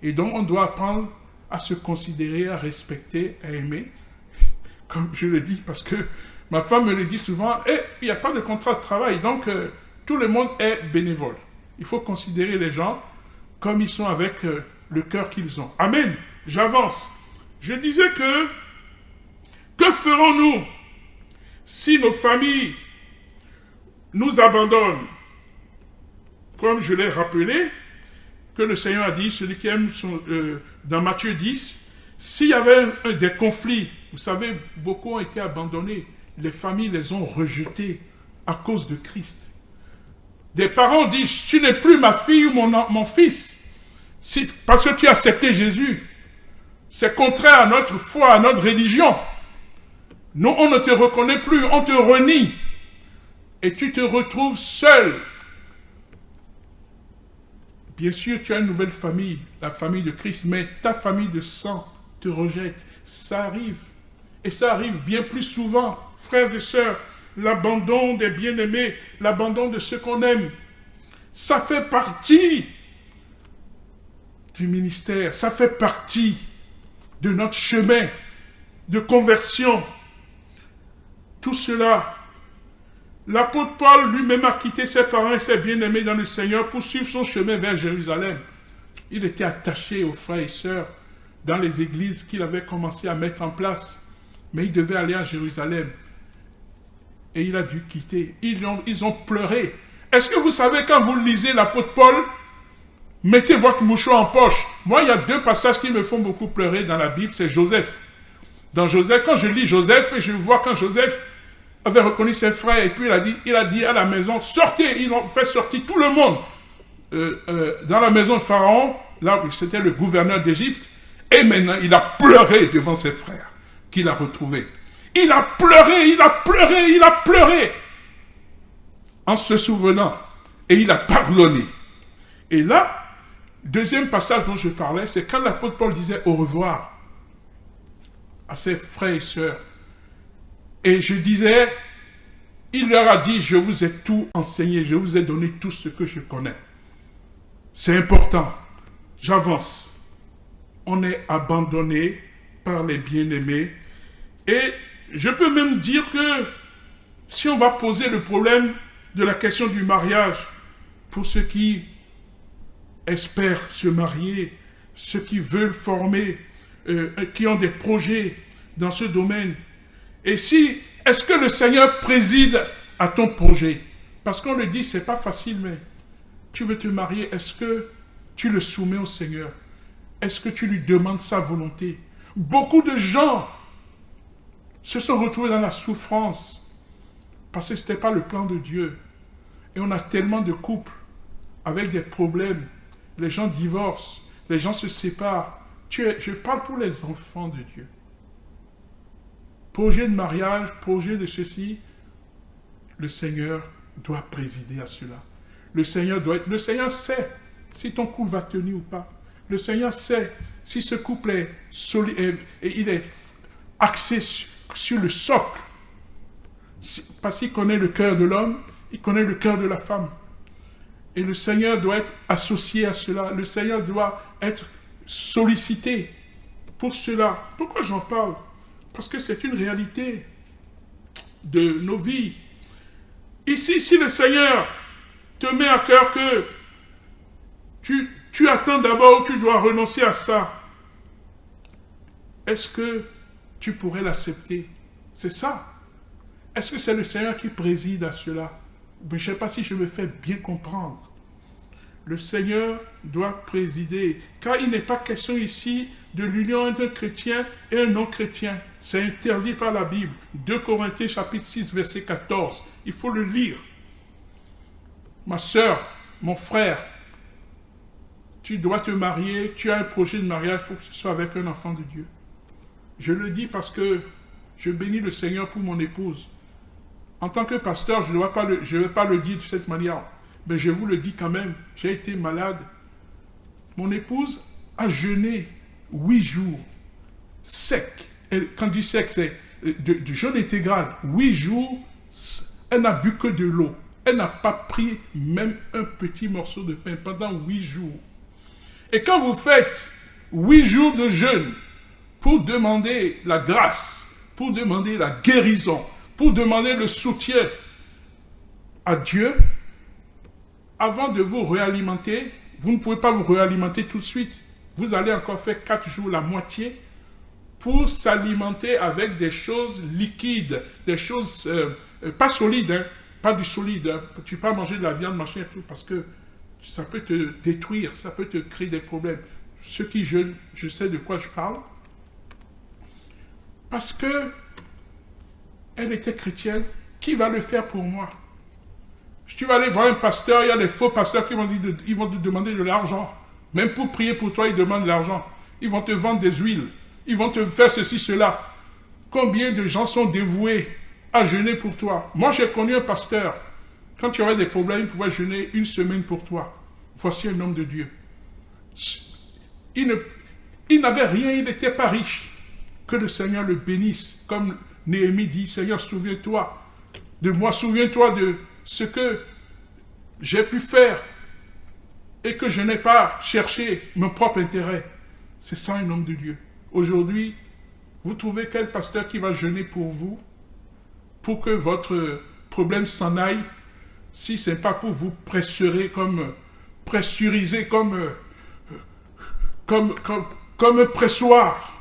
Et donc on doit apprendre à se considérer, à respecter, à aimer. Comme je le dis, parce que ma femme me le dit souvent, il n'y a pas de contrat de travail, donc tout le monde est bénévole. Il faut considérer les gens comme ils sont avec le cœur qu'ils ont. Amen. J'avance. Je disais que ferons-nous si nos familles nous abandonnent? Comme je l'ai rappelé, que le Seigneur a dit, celui qui aime dans Matthieu 10, s'il y avait des conflits, vous savez, beaucoup ont été abandonnés, les familles les ont rejetés à cause de Christ. Des parents disent, tu n'es plus ma fille ou mon fils, parce que tu as accepté Jésus. C'est contraire à notre foi, à notre religion. Nous, on ne te reconnaît plus, on te renie. Et tu te retrouves seul. Bien sûr, tu as une nouvelle famille, la famille de Christ, mais ta famille de sang te rejette. Ça arrive. Et ça arrive bien plus souvent, frères et sœurs, l'abandon des bien-aimés, l'abandon de ceux qu'on aime. Ça fait partie du ministère, ça fait partie de notre chemin de conversion. Tout cela, l'apôtre Paul lui-même a quitté ses parents et ses bien-aimés dans le Seigneur pour suivre son chemin vers Jérusalem. Il était attaché aux frères et sœurs dans les églises qu'il avait commencé à mettre en place. Mais il devait aller à Jérusalem. Et il a dû quitter. Ils ont pleuré. Est-ce que vous savez, quand vous lisez l'apôtre Paul, mettez votre mouchoir en poche. Moi, il y a 2 passages qui me font beaucoup pleurer dans la Bible, c'est Joseph. Dans Joseph, quand je lis Joseph, et je vois quand Joseph avait reconnu ses frères, et puis il a dit à la maison, sortez, ils ont fait sortir tout le monde dans la maison de Pharaon, là où c'était le gouverneur d'Égypte, et maintenant il a pleuré devant ses frères qu'il a retrouvés. Il a pleuré, il a pleuré, il a pleuré, en se souvenant, et il a pardonné. Et là, deuxième passage dont je parlais, c'est quand l'apôtre Paul disait au revoir à ses frères et sœurs. Et je disais, il leur a dit, je vous ai tout enseigné, je vous ai donné tout ce que je connais. C'est important. J'avance. On est abandonné par les bien-aimés. Et je peux même dire que si on va poser le problème de la question du mariage, pour ceux qui espèrent se marier, ceux qui veulent former, qui ont des projets dans ce domaine. Et est-ce que le Seigneur préside à ton projet? Parce qu'on le dit, c'est pas facile, mais tu veux te marier, est-ce que tu le soumets au Seigneur? Est-ce que tu lui demandes sa volonté? Beaucoup de gens se sont retrouvés dans la souffrance parce que ce n'était pas le plan de Dieu. Et on a tellement de couples avec des problèmes. Les gens divorcent, les gens se séparent. Je parle pour les enfants de Dieu. Projet de mariage, projet de ceci, le Seigneur doit présider à cela. Le Seigneur sait si ton couple va tenir ou pas. Le Seigneur sait si ce couple est solide et il est axé sur le socle. Parce qu'il connaît le cœur de l'homme, il connaît le cœur de la femme. Et le Seigneur doit être associé à cela. Le Seigneur doit être sollicité pour cela. Pourquoi j'en parle? Parce que c'est une réalité de nos vies. Ici, si le Seigneur te met à cœur que tu attends d'abord ou tu dois renoncer à ça, est-ce que tu pourrais l'accepter? C'est ça. Est-ce que c'est le Seigneur qui préside à cela? Mais je ne sais pas si je me fais bien comprendre. Le Seigneur doit présider, car il n'est pas question ici de l'union entre un chrétien et un non-chrétien. C'est interdit par la Bible. 2 Corinthiens chapitre 6, verset 14. Il faut le lire. Ma sœur, mon frère, tu dois te marier, tu as un projet de mariage, il faut que ce soit avec un enfant de Dieu. Je le dis parce que Je bénis le Seigneur pour mon épouse. En tant que pasteur, je ne vais pas le dire de cette manière. Mais je vous le dis quand même, j'ai été malade. Mon épouse a jeûné 8 jours, sec. Quand je dis sec, c'est du jeûne intégral. 8 jours, elle n'a bu que de l'eau. Elle n'a pas pris même un petit morceau de pain pendant 8 jours. Et quand vous faites 8 jours de jeûne pour demander la grâce, pour demander la guérison, pour demander le soutien à Dieu, avant de vous réalimenter, vous ne pouvez pas vous réalimenter tout de suite. Vous allez encore faire 4 jours la moitié pour s'alimenter avec des choses liquides, des choses pas solides, hein, pas du solide. Hein. Tu ne peux pas manger de la viande, machin et tout, parce que ça peut te détruire, ça peut te créer des problèmes. Ceux qui jeûnent, je sais de quoi je parle. Parce que elle était chrétienne, qui va le faire pour moi? Tu vas aller voir un pasteur, il y a des faux pasteurs qui vont te demander de l'argent. Même pour prier pour toi, ils demandent de l'argent. Ils vont te vendre des huiles. Ils vont te faire ceci, cela. Combien de gens sont dévoués à jeûner pour toi? Moi, j'ai connu un pasteur. Quand tu avais des problèmes, il pouvait jeûner 1 semaine pour toi. Voici un homme de Dieu. Il n'avait rien, il n'était pas riche. Que le Seigneur le bénisse. Comme Néhémie dit, Seigneur, souviens-toi de moi, souviens-toi de ce que j'ai pu faire et que je n'ai pas cherché mon propre intérêt. C'est ça un homme de Dieu. Aujourd'hui, vous trouvez quel pasteur qui va jeûner pour vous, pour que votre problème s'en aille, si ce n'est pas pour vous pressuriser comme un pressoir.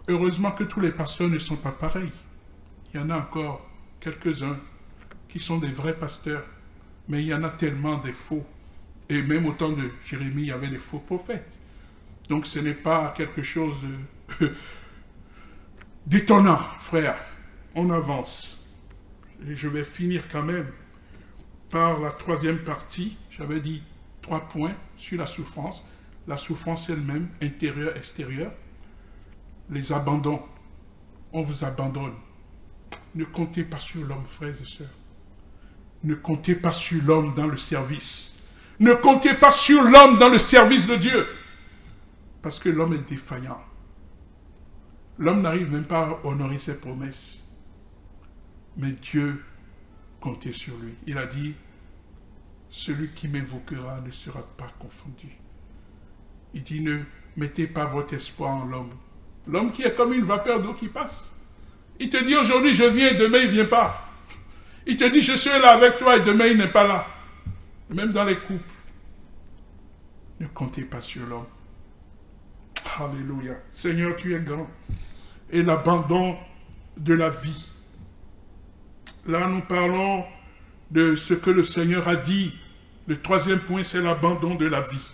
Heureusement que tous les pasteurs ne sont pas pareils. Il y en a encore quelques-uns qui sont des vrais pasteurs, mais il y en a tellement des faux. Et même au temps de Jérémie, il y avait des faux prophètes. Donc ce n'est pas quelque chose d'étonnant, frère. On avance. Et je vais finir quand même par la 3e partie. J'avais dit 3 points sur la souffrance. La souffrance elle-même, intérieure, extérieure. Les abandons. On vous abandonne. Ne comptez pas sur l'homme, frères et sœurs. Ne comptez pas sur l'homme dans le service. Ne comptez pas sur l'homme dans le service de Dieu. Parce que l'homme est défaillant. L'homme n'arrive même pas à honorer ses promesses. Mais Dieu, comptez sur lui. Il a dit, celui qui m'invoquera ne sera pas confondu. Il dit, ne mettez pas votre espoir en l'homme. L'homme qui est comme une vapeur d'eau qui passe. Il te dit aujourd'hui je viens et demain il ne vient pas. Il te dit je suis là avec toi et demain il n'est pas là. Même dans les couples. Ne comptez pas sur l'homme. Alléluia. Seigneur, tu es grand. Et l'abandon de la vie. Là nous parlons de ce que le Seigneur a dit. Le 3e point, c'est l'abandon de la vie.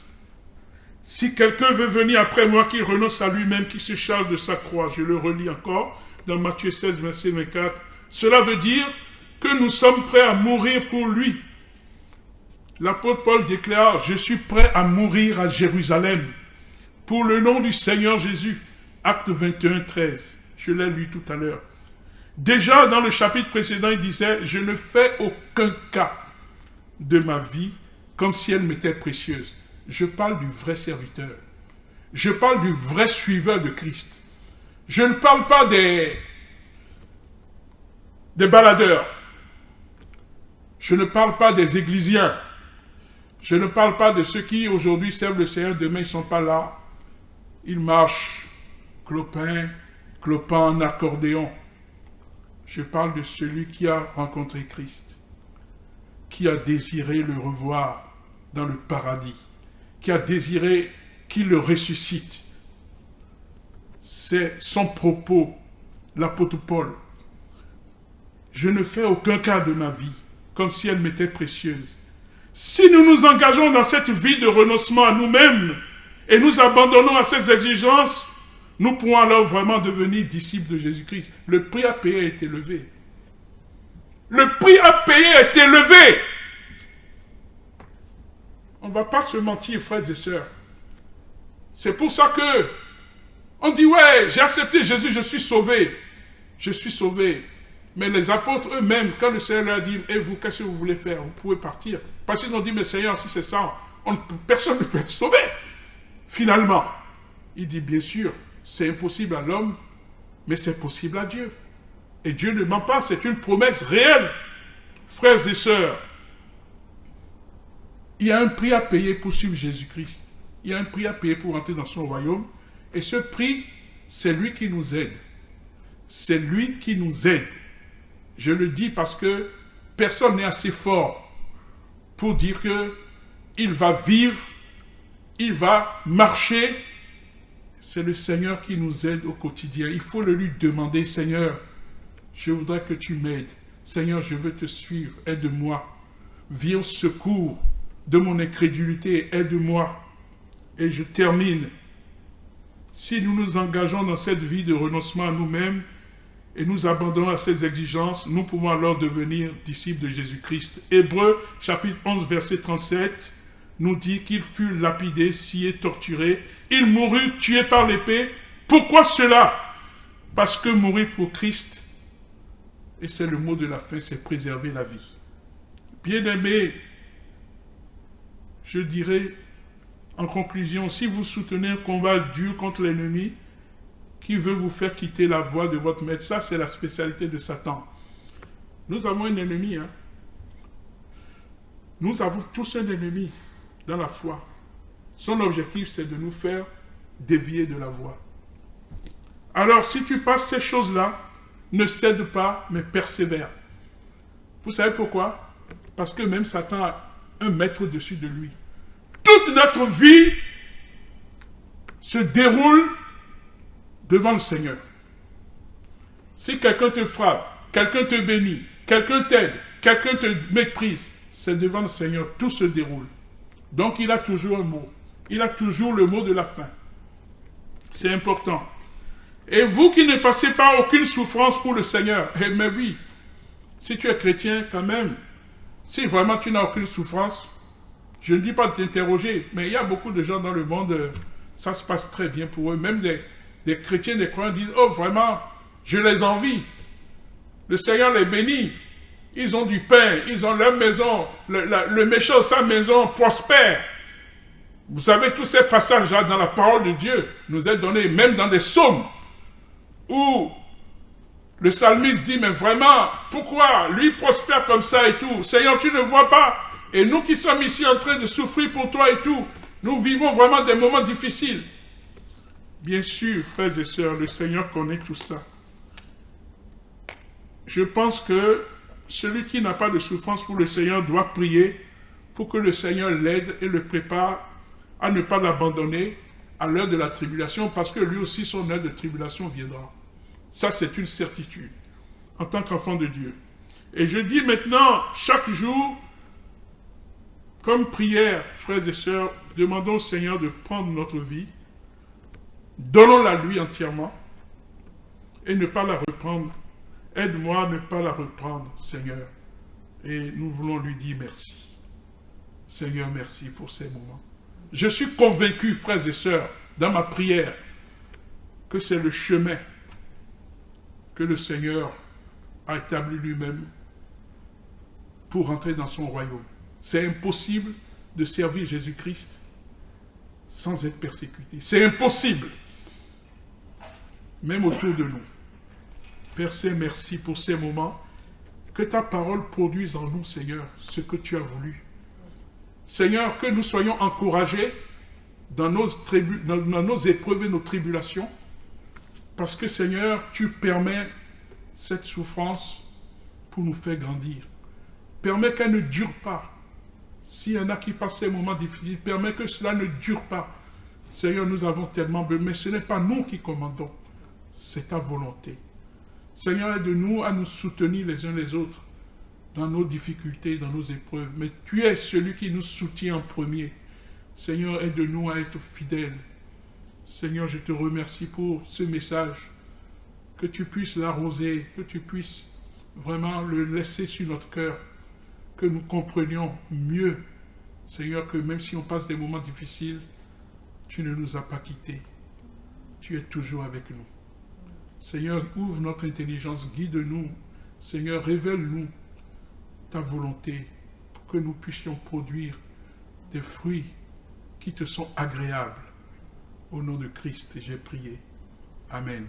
Si quelqu'un veut venir après moi, qu'il renonce à lui-même, qu'il se charge de sa croix. Je le relis encore dans Matthieu 16, verset 24. Cela veut dire que nous sommes prêts à mourir pour lui. L'apôtre Paul déclare, je suis prêt à mourir à Jérusalem pour le nom du Seigneur Jésus. Acte 21, 13. Je l'ai lu tout à l'heure. Déjà dans le chapitre précédent, il disait, je ne fais aucun cas de ma vie comme si elle m'était précieuse. Je parle du vrai serviteur. Je parle du vrai suiveur de Christ. Je ne parle pas des baladeurs. Je ne parle pas des églisiens. Je ne parle pas de ceux qui aujourd'hui servent le Seigneur, demain ils ne sont pas là. Ils marchent, clopin en accordéon. Je parle de celui qui a rencontré Christ, qui a désiré le revoir dans le paradis, qui a désiré qu'il le ressuscite. C'est son propos, l'apôtre Paul. Je ne fais aucun cas de ma vie, comme si elle m'était précieuse. Si nous nous engageons dans cette vie de renoncement à nous-mêmes et nous abandonnons à ces exigences, nous pourrons alors vraiment devenir disciples de Jésus-Christ. Le prix à payer est élevé. Le prix à payer est élevé. On ne va pas se mentir, frères et sœurs. C'est pour ça que on dit, ouais, j'ai accepté Jésus, je suis sauvé. je suis sauvé. Mais les apôtres eux-mêmes, quand le Seigneur leur a dit, et vous, qu'est-ce que vous voulez faire? Vous pouvez partir. Parce qu'ils ont dit, mais Seigneur, si c'est ça, personne ne peut être sauvé. Finalement, il dit, bien sûr, c'est impossible à l'homme, mais c'est possible à Dieu. Et Dieu ne ment pas, c'est une promesse réelle. Frères et sœurs, il y a un prix à payer pour suivre Jésus-Christ. Il y a un prix à payer pour entrer dans son royaume. Et ce prix, c'est lui qui nous aide. C'est lui qui nous aide. Je le dis parce que personne n'est assez fort pour dire qu'il va vivre, il va marcher. C'est le Seigneur qui nous aide au quotidien. Il faut le lui demander, Seigneur, je voudrais que tu m'aides. Seigneur, je veux te suivre, aide-moi. Viens au secours de mon incrédulité, aide-moi. Et je termine. Si nous nous engageons dans cette vie de renoncement à nous-mêmes et nous abandonnons à ces exigences, nous pouvons alors devenir disciples de Jésus-Christ. Hébreux, chapitre 11, verset 37, nous dit qu'il fut lapidé, scié, torturé. Il mourut, tué par l'épée. Pourquoi cela? Parce que mourir pour Christ, et c'est le mot de la fin, c'est préserver la vie. Bien-aimés, je dirais, en conclusion, si vous soutenez un combat dur contre l'ennemi, qui veut vous faire quitter la voie de votre maître, ça c'est la spécialité de Satan. Nous avons un ennemi, hein. Nous avons tous un ennemi dans la foi. Son objectif, c'est de nous faire dévier de la voie. Alors, si tu passes ces choses-là, ne cède pas, mais persévère. Vous savez pourquoi? Parce que même Satan a un maître au-dessus de lui. Toute notre vie se déroule devant le Seigneur. Si quelqu'un te frappe, quelqu'un te bénit, quelqu'un t'aide, quelqu'un te méprise, c'est devant le Seigneur, tout se déroule. Donc il a toujours un mot. Il a toujours le mot de la fin. C'est important. Et vous qui ne passez pas aucune souffrance pour le Seigneur, eh mais oui, si tu es chrétien quand même, si vraiment tu n'as aucune souffrance, je ne dis pas de t'interroger, mais il y a beaucoup de gens dans le monde, ça se passe très bien pour eux. Même des chrétiens, des croyants disent, oh vraiment, je les envie. Le Seigneur les bénit. Ils ont du pain, ils ont leur maison, le méchant, sa maison prospère. Vous savez, tous ces passages-là dans la parole de Dieu nous est donné, même dans des psaumes, où le psalmiste dit, mais vraiment, pourquoi lui prospère comme ça et tout? Seigneur, tu ne vois pas? Et nous qui sommes ici en train de souffrir pour toi et tout, nous vivons vraiment des moments difficiles. Bien sûr, frères et sœurs, le Seigneur connaît tout ça. Je pense que celui qui n'a pas de souffrance pour le Seigneur doit prier pour que le Seigneur l'aide et le prépare à ne pas l'abandonner à l'heure de la tribulation, parce que lui aussi, son heure de tribulation viendra. Ça, c'est une certitude, en tant qu'enfant de Dieu. Et je dis maintenant, chaque jour, comme prière, frères et sœurs, demandons au Seigneur de prendre notre vie, donnons-la lui entièrement, et ne pas la reprendre. Aide-moi à ne pas la reprendre, Seigneur. Et nous voulons lui dire merci. Seigneur, merci pour ces moments. Je suis convaincu, frères et sœurs, dans ma prière, que c'est le chemin que le Seigneur a établi lui-même pour entrer dans son royaume. C'est impossible de servir Jésus-Christ sans être persécuté. C'est impossible. Même autour de nous. Père Saint, merci pour ces moments. Que ta parole produise en nous, Seigneur, ce que tu as voulu. Seigneur, que nous soyons encouragés dans nos épreuves et nos tribulations. Parce que, Seigneur, tu permets cette souffrance pour nous faire grandir. Permets qu'elle ne dure pas. S'il y en a qui passent ces moments difficiles, permets que cela ne dure pas. Seigneur, nous avons tellement besoin, mais ce n'est pas nous qui commandons. C'est ta volonté. Seigneur, aide-nous à nous soutenir les uns les autres dans nos difficultés, dans nos épreuves. Mais tu es celui qui nous soutient en premier. Seigneur, aide-nous à être fidèles. Seigneur, je te remercie pour ce message. Que tu puisses l'arroser, que tu puisses vraiment le laisser sur notre cœur. Que nous comprenions mieux, Seigneur, que même si on passe des moments difficiles, tu ne nous as pas quittés. Tu es toujours avec nous. Seigneur, ouvre notre intelligence, guide-nous. Seigneur, révèle-nous ta volonté pour que nous puissions produire des fruits qui te sont agréables. Au nom de Christ, j'ai prié. Amen.